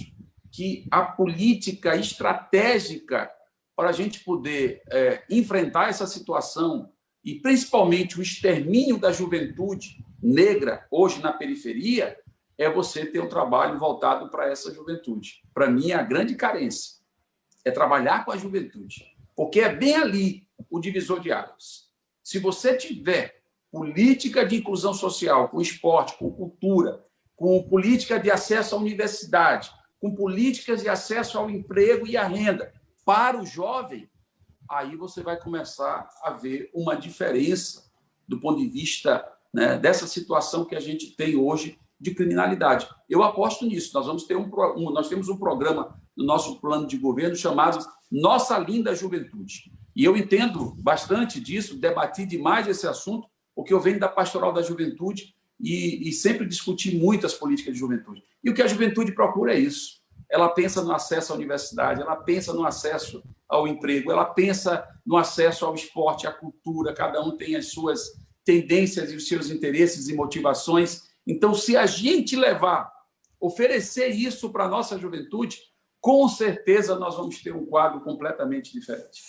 que a política estratégica para a gente poder enfrentar essa situação e, principalmente, o extermínio da juventude negra hoje na periferia é você ter um trabalho voltado para essa juventude. Para mim, a grande carência é trabalhar com a juventude, porque é bem ali o divisor de águas. Se você tiver política de inclusão social, com esporte, com cultura, com política de acesso à universidade, com políticas de acesso ao emprego e à renda para o jovem, aí você vai começar a ver uma diferença do ponto de vista, né, dessa situação que a gente tem hoje de criminalidade. Eu aposto nisso. Nós temos um programa no nosso plano de governo chamado Nossa Linda Juventude. E eu entendo bastante disso, debati demais esse assunto, porque eu venho da Pastoral da Juventude e sempre discuti muito as políticas de juventude. E o que a juventude procura é isso. Ela pensa no acesso à universidade, ela pensa no acesso ao emprego, ela pensa no acesso ao esporte, à cultura, cada um tem as suas tendências e os seus interesses e motivações. Então, se a gente oferecer isso para a nossa juventude, com certeza nós vamos ter um quadro completamente diferente.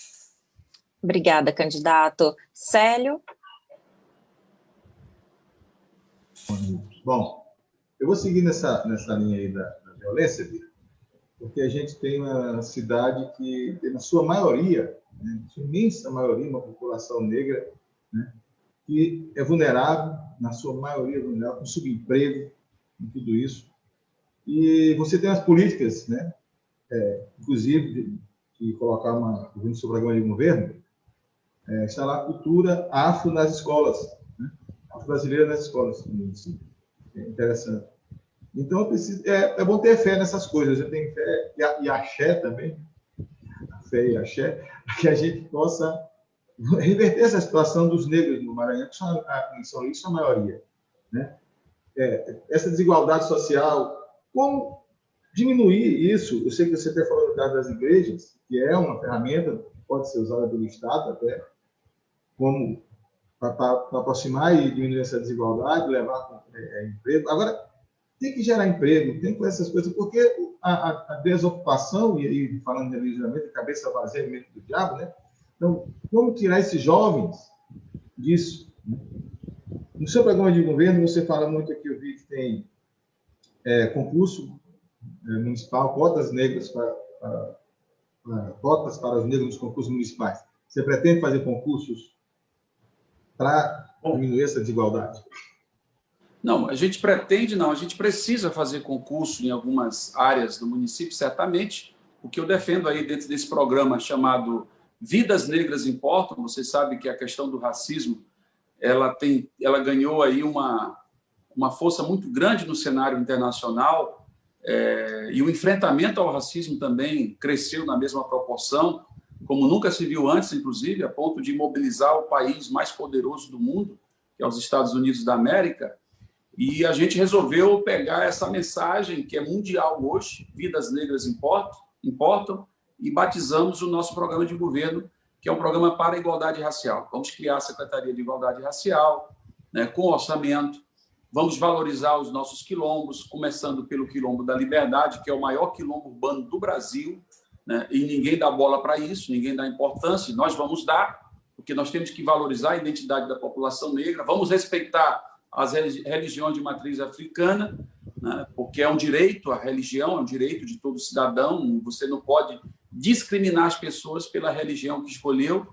Obrigada, candidato. Célio? Bom, eu vou seguir nessa linha aí da violência, Bira, porque a gente tem uma cidade que tem, na sua maioria, né, sua imensa maioria, uma população negra, né, que é vulnerável, na sua maioria vulnerável, com subemprego, com tudo isso. E você tem as políticas, né? Inclusive, de colocar no seu programa de governo, instalar a cultura afro nas escolas, né? Afro-brasileira nas escolas. É interessante. Então, é bom ter fé nessas coisas. Eu tenho fé, e axé também, a fé e axé, para que a gente possa reverter essa situação dos negros no Maranhão, que são a maioria, né? Essa desigualdade social, como diminuir isso? Eu sei que você até falou no caso das igrejas, que é uma ferramenta que pode ser usada pelo Estado até, como para aproximar e diminuir essa desigualdade, levar emprego. Agora, tem que gerar emprego, tem que fazer essas coisas, porque a desocupação, e aí falando de religiosamente, a cabeça vazia é mente do diabo, né? Então, como tirar esses jovens disso? No seu programa de governo, você fala muito aqui, eu vi que tem concurso municipal, cotas negras cotas para os negros nos concursos municipais. Você pretende fazer concursos para diminuir essa desigualdade? Não, a gente pretende, não. A gente precisa fazer concurso em algumas áreas do município, certamente. O que eu defendo aí dentro desse programa chamado Vidas Negras Importam, você sabe que a questão do racismo, ela ganhou aí uma força muito grande no cenário internacional, e o enfrentamento ao racismo também cresceu na mesma proporção, como nunca se viu antes, inclusive, a ponto de mobilizar o país mais poderoso do mundo, que é os Estados Unidos da América. E a gente resolveu pegar essa mensagem, que é mundial hoje, Vidas Negras Importam, e batizamos o nosso programa de governo, que é um programa para a igualdade racial. Vamos criar a Secretaria de Igualdade Racial, né, com orçamento. Vamos valorizar os nossos quilombos, começando pelo Quilombo da Liberdade, que é o maior quilombo urbano do Brasil, né, e ninguém dá bola para isso, ninguém dá importância, e nós vamos dar, porque nós temos que valorizar a identidade da população negra, vamos respeitar as religiões de matriz africana, né, porque é um direito, a religião é um direito de todo cidadão, você não pode discriminar as pessoas pela religião que escolheu.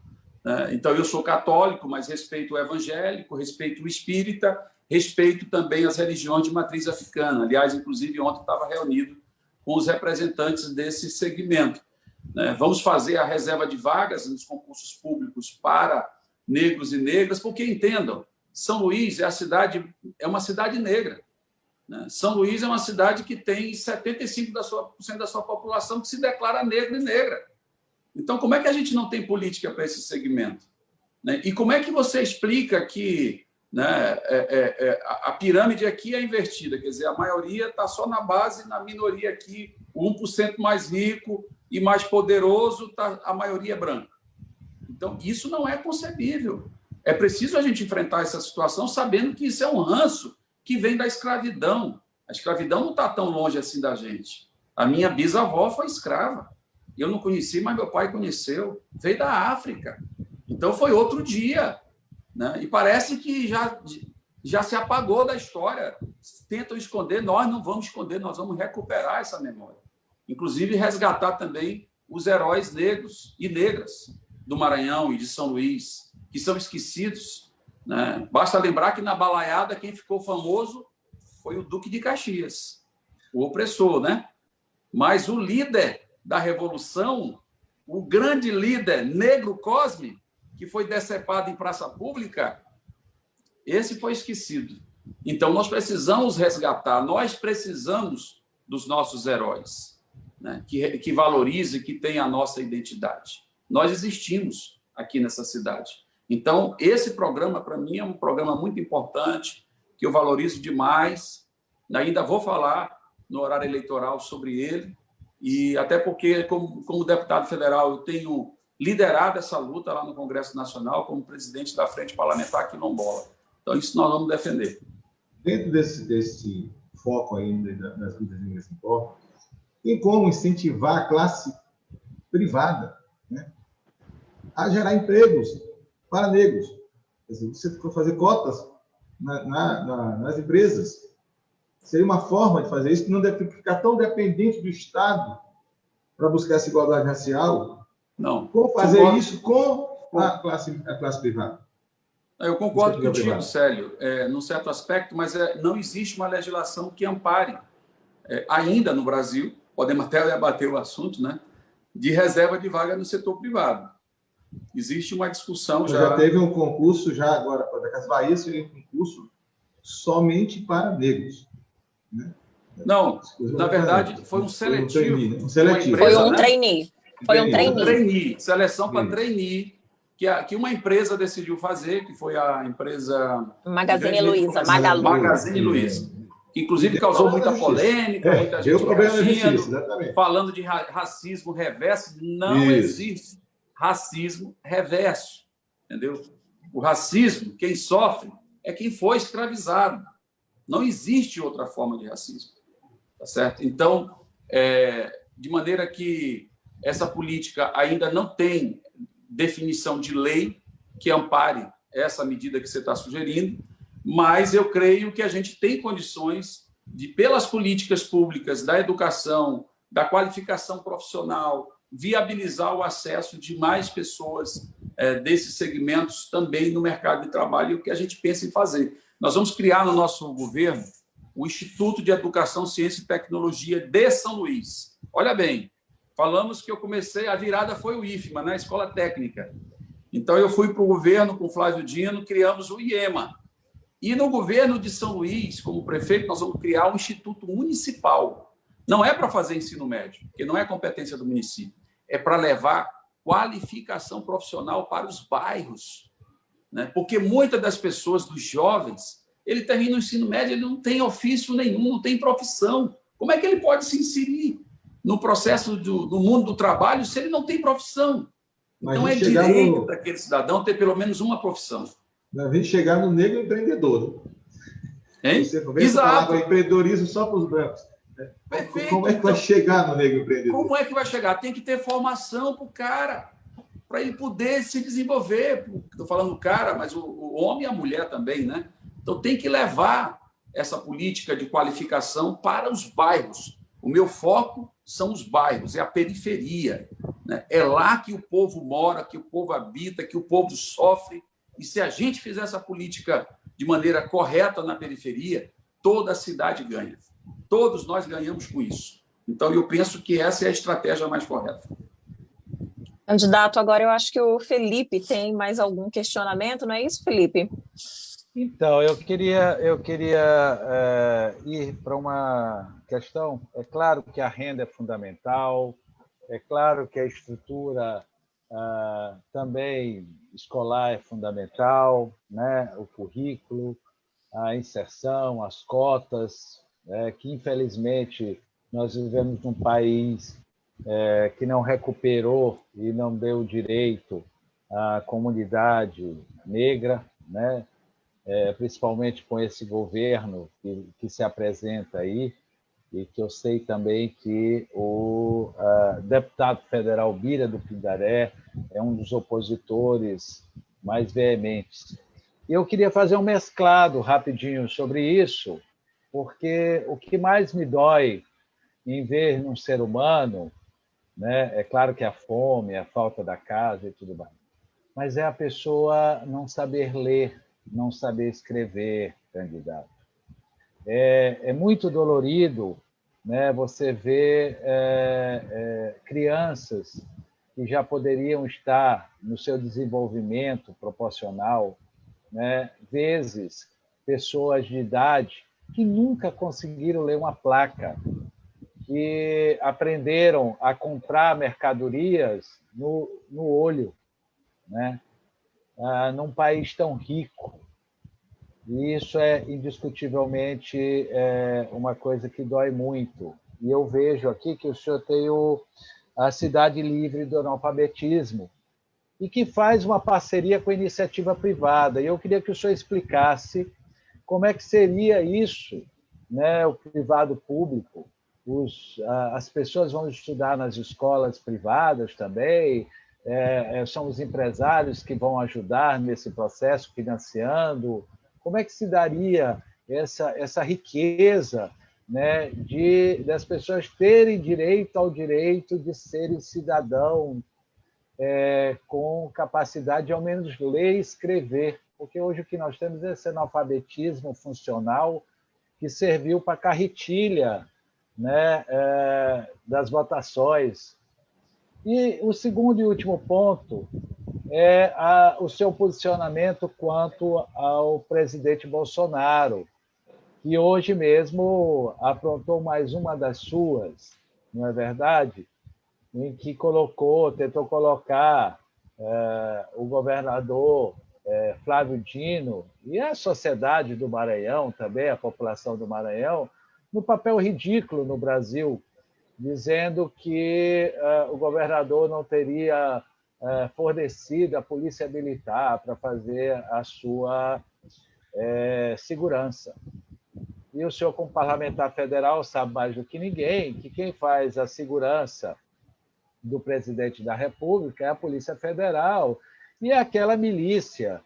Então, eu sou católico, mas respeito o evangélico, respeito o espírita, respeito também as religiões de matriz africana. Aliás, inclusive, ontem estava reunido com os representantes desse segmento. Vamos fazer a reserva de vagas nos concursos públicos para negros e negras, porque, entendam, São Luís é uma cidade negra. São Luís é uma cidade que tem 75% da sua população que se declara negra e negra. Então, como é que a gente não tem política para esse segmento? E como é que você explica que a pirâmide aqui é invertida? Quer dizer, a maioria está só na base, na minoria aqui, o 1% mais rico e mais poderoso, a maioria é branca. Então, isso não é concebível. É preciso a gente enfrentar essa situação sabendo que isso é um ranço que vem da escravidão. A escravidão não está tão longe assim da gente. A minha bisavó foi escrava. Eu não conheci, mas meu pai conheceu. Veio da África. Então, foi outro dia. E parece que já se apagou da história. Tentam esconder, nós não vamos esconder, nós vamos recuperar essa memória. Inclusive, resgatar também os heróis negros e negras do Maranhão e de São Luís, que são esquecidos. Basta lembrar que na balaiada quem ficou famoso foi o Duque de Caxias, o opressor, né? Mas o líder da Revolução, o grande líder negro Cosme, que foi decepado em praça pública, esse foi esquecido. Então, nós precisamos resgatar, nós precisamos dos nossos heróis, que valorizem, que tenham a nossa identidade. Nós existimos aqui nessa cidade. Então, esse programa, para mim, é um programa muito importante, que eu valorizo demais. Ainda vou falar no horário eleitoral sobre ele, e até porque, como deputado federal, eu tenho liderado essa luta lá no Congresso Nacional como presidente da Frente Parlamentar Quilombola. Então, isso nós vamos defender. Dentro desse foco ainda das vidas negras importam, tem como incentivar a classe privada, a gerar empregos para negros. Quer dizer, você for fazer cotas nas empresas. Seria uma forma de fazer isso, que não deve ficar tão dependente do Estado para buscar essa igualdade racial. Não. Como fazer isso com a classe privada? Eu concordo contigo, Célio, num certo aspecto, mas não existe uma legislação que ampare ainda no Brasil, podemos até debater o assunto, né, de reserva de vaga no setor privado. Existe uma discussão já teve um concurso, já agora, para a Casa Bahia, seria um concurso somente para negros. Né? Não, na verdade, foi um seletivo. Um seletivo. Foi um trainee. Foi um trainee. Seleção para trainee, que uma empresa decidiu fazer, que foi a empresa... Magazine Luiza, Magalu. Magazine Luiza. Que, inclusive, causou muita polêmica, muita gente reagindo, falando de racismo reverso. Não existe racismo reverso, entendeu? O racismo, quem sofre, é quem foi escravizado. Não existe outra forma de racismo, tá certo? Então, de maneira que essa política ainda não tem definição de lei que ampare essa medida que você está sugerindo, mas eu creio que a gente tem condições de, pelas políticas públicas da educação, da qualificação profissional, viabilizar o acesso de mais pessoas desses segmentos também no mercado de trabalho, e o que a gente pensa em fazer. Nós vamos criar no nosso governo o Instituto de Educação, Ciência e Tecnologia de São Luís. Olha bem, falamos que eu comecei, a virada foi o IFMA, na Escola Técnica. Então, eu fui para o governo com o Flávio Dino, criamos o IEMA. E no governo de São Luís, como prefeito, nós vamos criar um Instituto Municipal. Não é para fazer ensino médio, porque não é competência do município. É para levar qualificação profissional para os bairros, né? Porque muitas das pessoas, dos jovens, ele termina o ensino médio, ele não tem ofício nenhum, não tem profissão. Como é que ele pode se inserir no processo do mundo do trabalho se ele não tem profissão? Então, é direito daquele cidadão ter pelo menos uma profissão. A gente chegar no negro empreendedor. Hein? Você começa a falar de empreendedorismo só para os brancos. Perfeito. Como é que vai chegar no negro empreendedor? Como é que vai chegar? Tem que ter formação para o cara, para ele poder se desenvolver. Estou falando cara, mas o homem e a mulher também, né? Então, tem que levar essa política de qualificação para os bairros. O meu foco são os bairros, é a periferia, né? É lá que o povo mora, que o povo habita, que o povo sofre. E se a gente fizer essa política de maneira correta na periferia, toda a cidade ganha. Todos nós ganhamos com isso. Então, eu penso que essa é a estratégia mais correta. Candidato, agora eu acho que o Felipe tem mais algum questionamento, não é isso, Felipe? Então, eu queria ir para uma questão. É claro que a renda é fundamental, é claro que a estrutura também escolar é fundamental, né? O currículo, a inserção, as cotas, que infelizmente nós vivemos num país que não recuperou e não deu direito à comunidade negra, né? Principalmente com esse governo que se apresenta aí, e que eu sei também que o deputado federal Bira do Pindaré é um dos opositores mais veementes. Eu queria fazer um mesclado rapidinho sobre isso, porque o que mais me dói em ver num ser humano, né, é claro que a fome, a falta da casa e tudo mais, mas é a pessoa não saber ler, não saber escrever, candidato. É muito dolorido, né, você ver crianças que já poderiam estar no seu desenvolvimento proporcional, né, vezes pessoas de idade que nunca conseguiram ler uma placa, que aprenderam a comprar mercadorias no olho, né, num país tão rico. E isso é indiscutivelmente uma coisa que dói muito. E eu vejo aqui que o senhor tem a Cidade Livre do Analfabetismo, e que faz uma parceria com a iniciativa privada. E eu queria que o senhor explicasse como é que seria isso, né? O privado público. As pessoas vão estudar nas escolas privadas também, são os empresários que vão ajudar nesse processo, financiando. Como é que se daria essa riqueza, né, das pessoas terem direito ao direito de serem cidadão com capacidade de, ao menos, ler e escrever? Porque hoje o que nós temos é esse analfabetismo funcional que serviu para carretilha né, das votações. E o segundo e último ponto é o seu posicionamento quanto ao presidente Bolsonaro, que hoje mesmo aprontou mais uma das suas, não é verdade? Em que tentou colocar o governador Flávio Dino e a sociedade do Maranhão também, a população do Maranhão, no papel ridículo no Brasil, dizendo que o governador não teria fornecido a polícia militar para fazer a sua segurança. E o senhor, como parlamentar federal, sabe mais do que ninguém que quem faz a segurança do presidente da República é a Polícia Federal e é aquela milícia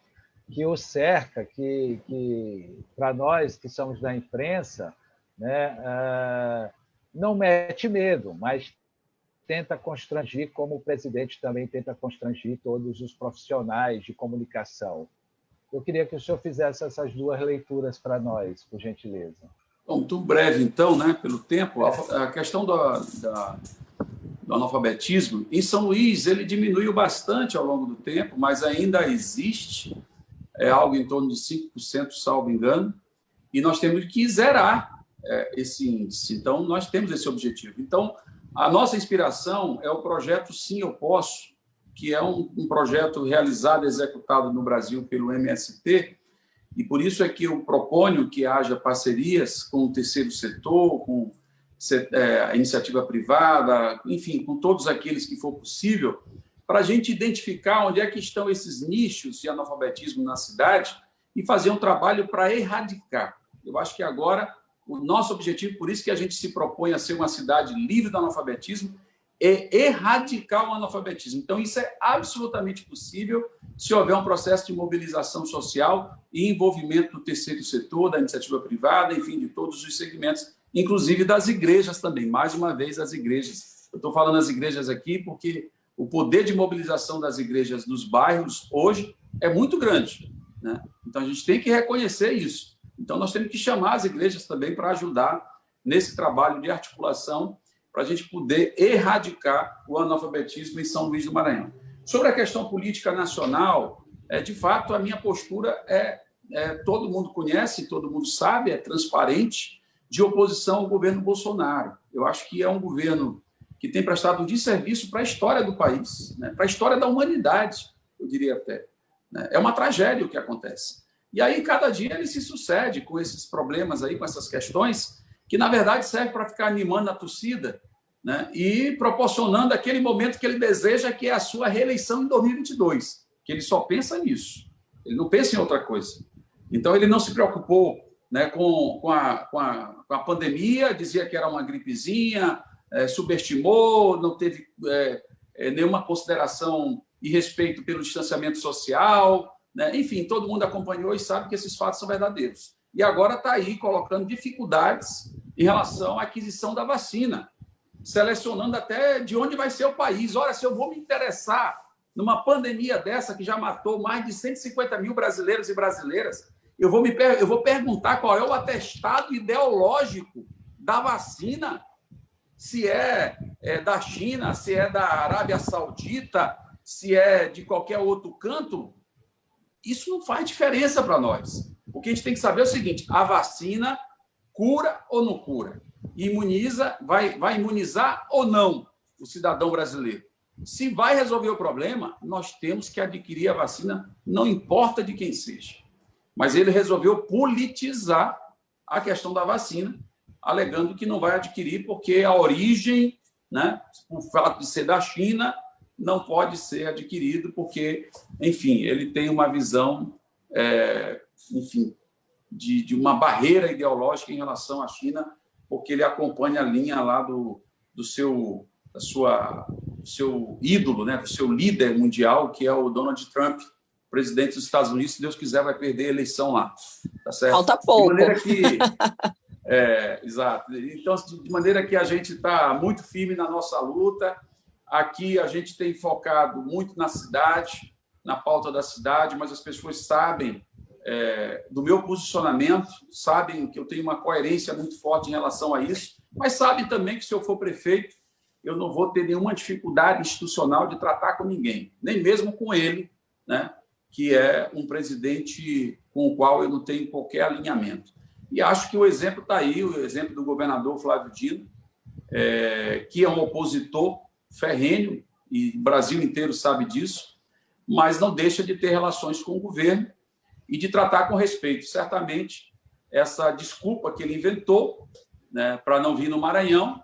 que o cerca, que para nós que somos da imprensa, né, não mete medo, mas tenta constranger, como o presidente também tenta constranger todos os profissionais de comunicação. Eu queria que o senhor fizesse essas duas leituras para nós, por gentileza. Bom, muito breve, então, né, pelo tempo. A questão do analfabetismo, em São Luís, ele diminuiu bastante ao longo do tempo, mas ainda existe, algo em torno de 5%, salvo engano, e nós temos que zerar esse índice. Então, nós temos esse objetivo. Então, a nossa inspiração é o projeto Sim, Eu Posso, que é um projeto realizado e executado no Brasil pelo MST, e por isso é que eu proponho que haja parcerias com o terceiro setor, com a iniciativa privada, enfim, com todos aqueles que for possível, para a gente identificar onde é que estão esses nichos de analfabetismo na cidade e fazer um trabalho para erradicar. Eu acho que agora o nosso objetivo, por isso que a gente se propõe a ser uma cidade livre do analfabetismo, é erradicar o analfabetismo. Então, isso é absolutamente possível se houver um processo de mobilização social e envolvimento do terceiro setor, da iniciativa privada, enfim, de todos os segmentos, inclusive das igrejas também. Mais uma vez, as igrejas. Eu estou falando das igrejas aqui porque o poder de mobilização das igrejas nos bairros hoje é muito grande, né? Então, a gente tem que reconhecer isso. Então, nós temos que chamar as igrejas também para ajudar nesse trabalho de articulação para a gente poder erradicar o analfabetismo em São Luís do Maranhão. Sobre a questão política nacional, de fato, a minha postura todo mundo conhece, todo mundo sabe, é transparente, de oposição ao governo Bolsonaro. Eu acho que é um governo que tem prestado um desserviço para a história do país, né? Para a história da humanidade, eu diria até. É uma tragédia o que acontece. E aí, cada dia, ele se sucede com esses problemas aí, com essas questões, que, na verdade, serve para ficar animando a torcida, né? E proporcionando aquele momento que ele deseja, que é a sua reeleição em 2022, que ele só pensa nisso. Ele não pensa em outra coisa. Então, ele não se preocupou, né, com a pandemia, dizia que era uma gripezinha, subestimou, não teve nenhuma consideração e respeito pelo distanciamento social, né? Enfim, todo mundo acompanhou e sabe que esses fatos são verdadeiros. E agora está aí colocando dificuldades em relação à aquisição da vacina, selecionando até de onde vai ser o país. Olha, se eu vou me interessar numa pandemia dessa que já matou mais de 150 mil brasileiros e brasileiras, eu vou perguntar qual é o atestado ideológico da vacina, se é da China, se é da Arábia Saudita, se é de qualquer outro canto. Isso não faz diferença para nós. O que a gente tem que saber é o seguinte: a vacina cura ou não cura? Imuniza, vai imunizar ou não o cidadão brasileiro? Se vai resolver o problema, nós temos que adquirir a vacina, não importa de quem seja. Mas ele resolveu politizar a questão da vacina, alegando que não vai adquirir porque a origem, né, o fato de ser da China, não pode ser adquirido porque, enfim, ele tem uma visão, enfim, de uma barreira ideológica em relação à China, porque ele acompanha a linha lá do seu ídolo, né, do seu líder mundial, que é o Donald Trump, presidente dos Estados Unidos. Se Deus quiser, vai perder a eleição lá. Tá certo? Falta pouco. De maneira que... exato. Então, de maneira que a gente está muito firme na nossa luta. Aqui a gente tem focado muito na cidade, na pauta da cidade, mas as pessoas sabem do meu posicionamento, sabem que eu tenho uma coerência muito forte em relação a isso, mas sabe também que, se eu for prefeito, eu não vou ter nenhuma dificuldade institucional de tratar com ninguém, nem mesmo com ele, né, que é um presidente com o qual eu não tenho qualquer alinhamento. E acho que o exemplo está aí, o exemplo do governador Flávio Dino, que é um opositor ferrenho, e o Brasil inteiro sabe disso, mas não deixa de ter relações com o governo e de tratar com respeito. Certamente, essa desculpa que ele inventou, né, para não vir no Maranhão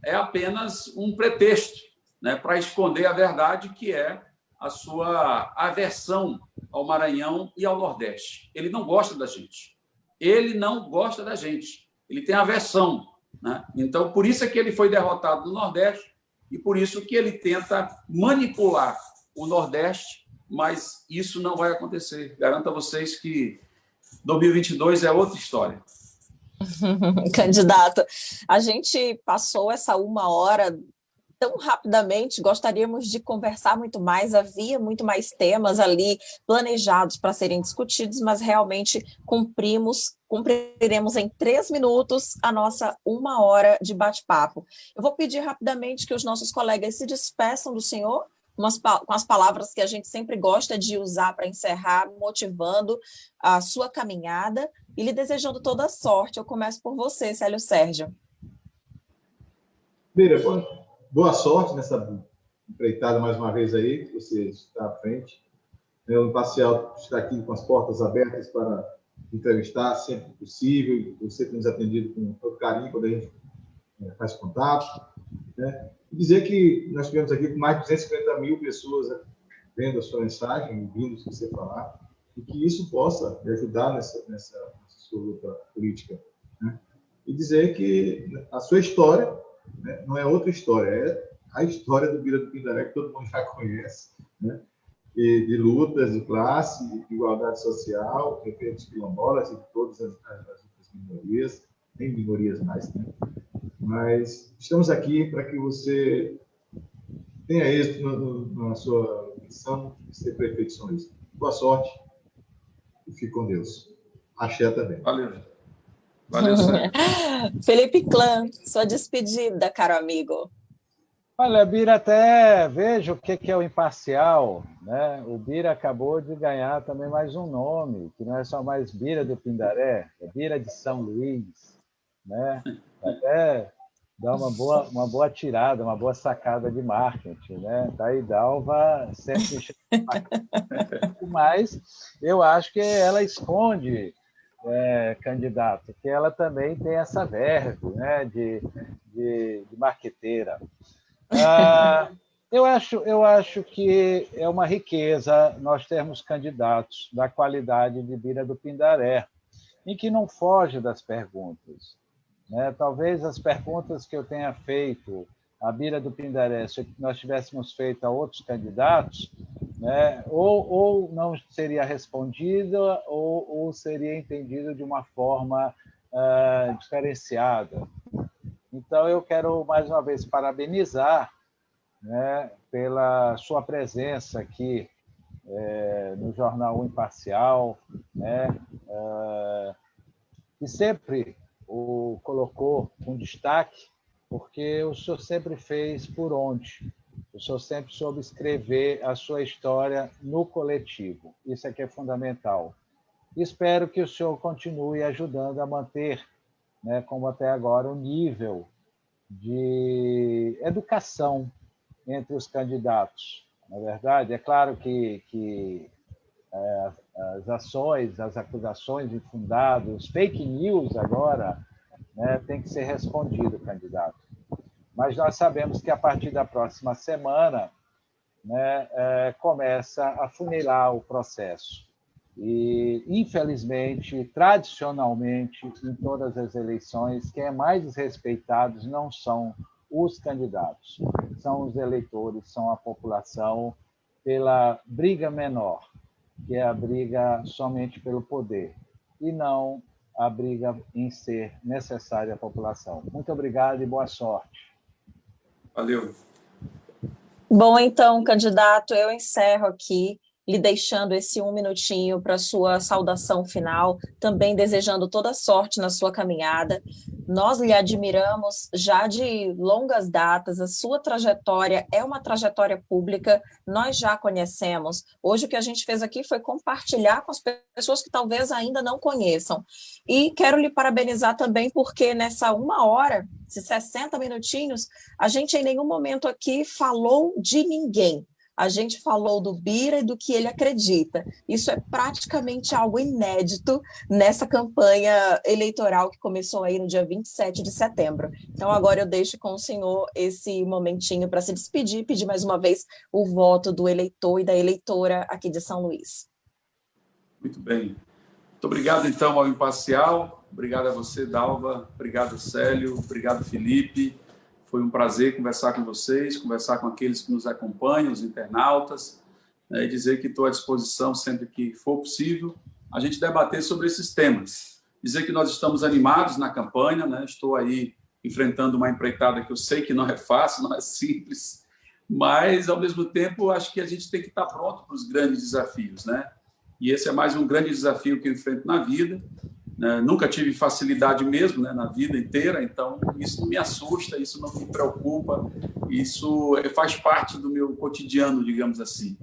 é apenas um pretexto, né, para esconder a verdade, que é a sua aversão ao Maranhão e ao Nordeste. Ele não gosta da gente. Ele não gosta da gente. Ele tem aversão, né? Então, por isso é que ele foi derrotado no Nordeste e por isso que ele tenta manipular o Nordeste, mas isso não vai acontecer. Garanto a vocês que 2022 é outra história. Candidato, a gente passou essa 1 hora tão rapidamente, gostaríamos de conversar muito mais, havia muito mais temas ali planejados para serem discutidos, mas realmente cumpriremos em 3 minutos a nossa 1 hora de bate-papo. Eu vou pedir rapidamente que os nossos colegas se despeçam do senhor, com as palavras que a gente sempre gosta de usar para encerrar, motivando a sua caminhada e lhe desejando toda a sorte. Eu começo por você, Célio Sérgio. Bira, boa sorte nessa empreitada mais uma vez aí, que você está à frente. O Imparcial está aqui com as portas abertas para entrevistar sempre que possível. Você tem nos atendido com todo carinho quando a gente faz contato, né? E dizer que nós tivemos aqui com mais de 250 mil pessoas vendo a sua mensagem, ouvindo o que você falar, e que isso possa me ajudar nessa sua luta política, né? E dizer que a sua história, né, não é outra história, é a história do Bira do Pindaré, que todo mundo já conhece, né? E de lutas de classe, de igualdade social, referentes quilombolas e de todas as outras minorias, nem minorias mais, né? Mas estamos aqui para que você tenha êxito na sua missão de ser perfeccionista. Boa sorte e fique com Deus. Axé também. Valeu. Valeu, Sérgio. Felipe Clã, sua despedida, caro amigo. Olha, Bira, até veja o que é o Imparcial, né? O Bira acabou de ganhar também mais um nome, que não é só mais Bira do Pindaré, é Bira de São Luís, né? Até dá uma boa tirada, uma boa sacada de marketing, né? Daí Dalva sempre me chama, mas eu acho que ela esconde, candidato, que ela também tem essa verve, né, de marqueteira. Eu acho que é uma riqueza nós termos candidatos da qualidade de Bira do Pindaré, em que não foge das perguntas, né? Talvez as perguntas que eu tenha feito à Bira do Pindaré, se nós tivéssemos feito a outros candidatos, né, ou não seria respondida ou seria entendida de uma forma diferenciada. Então, eu quero, mais uma vez, parabenizar, né, pela sua presença aqui no Jornal Imparcial, né, que sempre o colocou com destaque, porque o senhor sempre fez por onde. O senhor sempre soube escrever a sua história no coletivo. Isso aqui é fundamental. Espero que o senhor continue ajudando a manter, né, como até agora, o nível de educação entre os candidatos. Na verdade, é claro que as ações, as acusações infundadas, fake news agora, né, tem que ser respondido, candidato. Mas nós sabemos que, a partir da próxima semana, né, começa a funilar o processo. E, infelizmente, tradicionalmente, em todas as eleições, quem é mais desrespeitado não são os candidatos, são os eleitores, são a população, pela briga menor, que é a briga somente pelo poder, e não a briga em ser necessária à população. Muito obrigado e boa sorte. Valeu. Bom, então, candidato, eu encerro aqui lhe deixando esse 1 minutinho para sua saudação final, também desejando toda sorte na sua caminhada. Nós lhe admiramos já de longas datas, a sua trajetória é uma trajetória pública, nós já conhecemos. Hoje o que a gente fez aqui foi compartilhar com as pessoas que talvez ainda não conheçam. E quero lhe parabenizar também porque nessa 1 hora, esses 60 minutinhos, a gente em nenhum momento aqui falou de ninguém. A gente falou do Bira e do que ele acredita. Isso é praticamente algo inédito nessa campanha eleitoral que começou aí no dia 27 de setembro. Então, agora eu deixo com o senhor esse momentinho para se despedir, pedir mais uma vez o voto do eleitor e da eleitora aqui de São Luís. Muito bem. Muito obrigado, então, ao Imparcial. Obrigado a você, Dalva. Obrigado, Célio. Obrigado, Felipe. Foi um prazer conversar com vocês, conversar com aqueles que nos acompanham, os internautas, e dizer que estou à disposição sempre que for possível a gente debater sobre esses temas. Dizer que nós estamos animados na campanha, né? Estou aí enfrentando uma empreitada que eu sei que não é fácil, não é simples, mas, ao mesmo tempo, acho que a gente tem que estar pronto para os grandes desafios, né? E esse é mais um grande desafio que eu enfrento na vida. Nunca tive facilidade mesmo, né, na vida inteira, então isso não me assusta, isso não me preocupa, isso faz parte do meu cotidiano, digamos assim.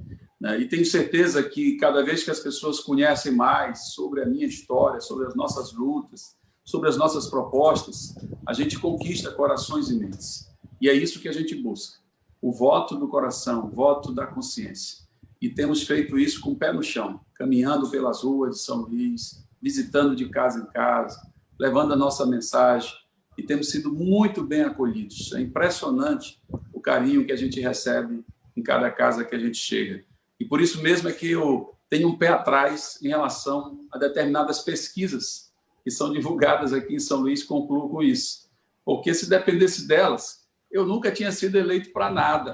E tenho certeza que cada vez que as pessoas conhecem mais sobre a minha história, sobre as nossas lutas, sobre as nossas propostas, a gente conquista corações e mentes. E é isso que a gente busca, o voto do coração, o voto da consciência. E temos feito isso com o pé no chão, caminhando pelas ruas de São Luís, visitando de casa em casa, levando a nossa mensagem, e temos sido muito bem acolhidos. É impressionante o carinho que a gente recebe em cada casa que a gente chega. E por isso mesmo é que eu tenho um pé atrás em relação a determinadas pesquisas que são divulgadas aqui em São Luís, concluo com isso. Porque se dependesse delas, eu nunca tinha sido eleito para nada,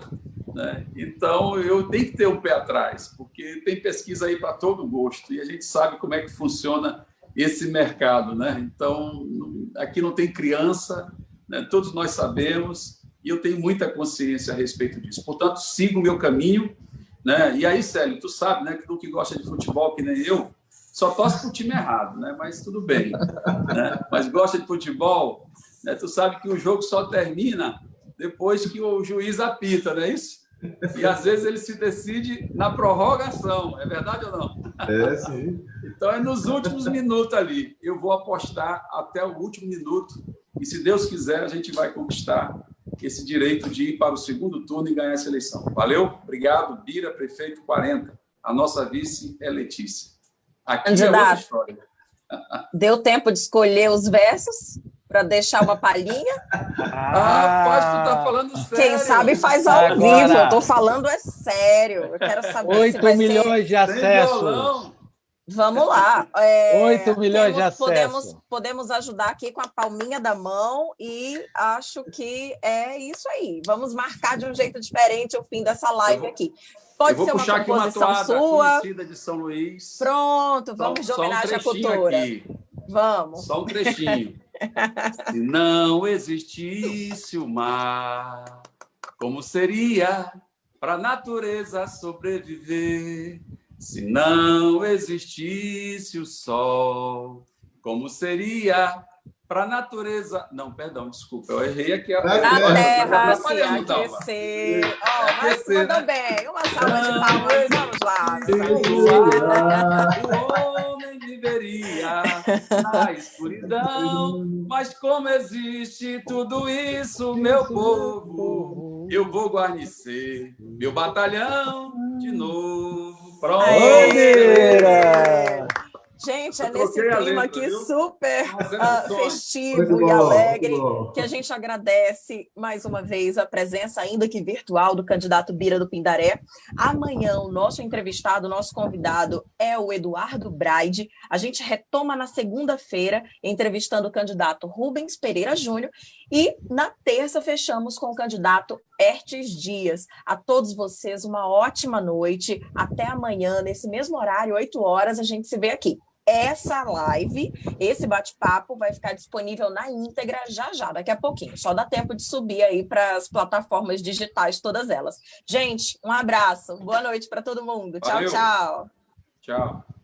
né? Então, eu tenho que ter um pé atrás, porque tem pesquisa aí para todo gosto, e a gente sabe como é que funciona esse mercado, né? Então, aqui não tem criança, né? Todos nós sabemos, e eu tenho muita consciência a respeito disso. Portanto, sigo o meu caminho, né? E aí, Célio, tu sabe, né, que tu que gosta de futebol, que nem eu, só torce para o time errado, né? Mas tudo bem, né? Mas gosta de futebol, né? Tu sabe que o jogo só termina depois que o juiz apita, não é isso? E às vezes ele se decide na prorrogação, é verdade ou não? É, sim. Então é nos últimos minutos ali. Eu vou apostar até o último minuto e, se Deus quiser, a gente vai conquistar esse direito de ir para o segundo turno e ganhar essa eleição. Valeu? Obrigado, Bira, prefeito 40. A nossa vice é Letícia. Aqui Candidato, é outra história. Deu tempo de escolher os versos para deixar uma palhinha? Rapaz, tu tá falando sério. Quem sabe faz ao Agora. vivo. Eu tô falando é sério. Eu quero saber 8 se vai milhões ser... de acessos. Violão. Vamos lá. 8 milhões de acessos. Podemos ajudar aqui com a palminha da mão e acho que é isso aí. Vamos marcar de um jeito diferente o fim dessa live aqui. Pode ser uma composição sua. Conhecida de São Luís. Pronto, vamos de homenagem à cultura. Aqui. Vamos. Só um trechinho. Se não existisse o mar, como seria para a natureza sobreviver? Se não existisse o sol, como seria para a natureza... Não, perdão, desculpa, eu errei aqui. A terra se aquecer. Mas mandou bem. Uma salva de palmas. Vamos lá. O homem viveria na escuridão, mas como existe tudo isso, meu povo, eu vou guarnecer meu batalhão de novo. Pronto! Gente, é nesse clima aqui super festivo muito e bom, alegre que a gente agradece mais uma vez a presença, ainda que virtual, do candidato Bira do Pindaré. Amanhã, o nosso entrevistado, o nosso convidado é o Eduardo Braide. A gente retoma na segunda-feira, entrevistando o candidato Rubens Pereira Júnior. E na terça, fechamos com o candidato Hertes Dias. A todos vocês, uma ótima noite. Até amanhã, nesse mesmo horário, 8 horas, a gente se vê aqui. essa live, esse bate-papo vai ficar disponível na íntegra já, daqui a pouquinho. Só dá tempo de subir aí para as plataformas digitais, todas elas. Gente, um abraço. Boa noite para todo mundo. Tchau, Valeu. tchau. Tchau.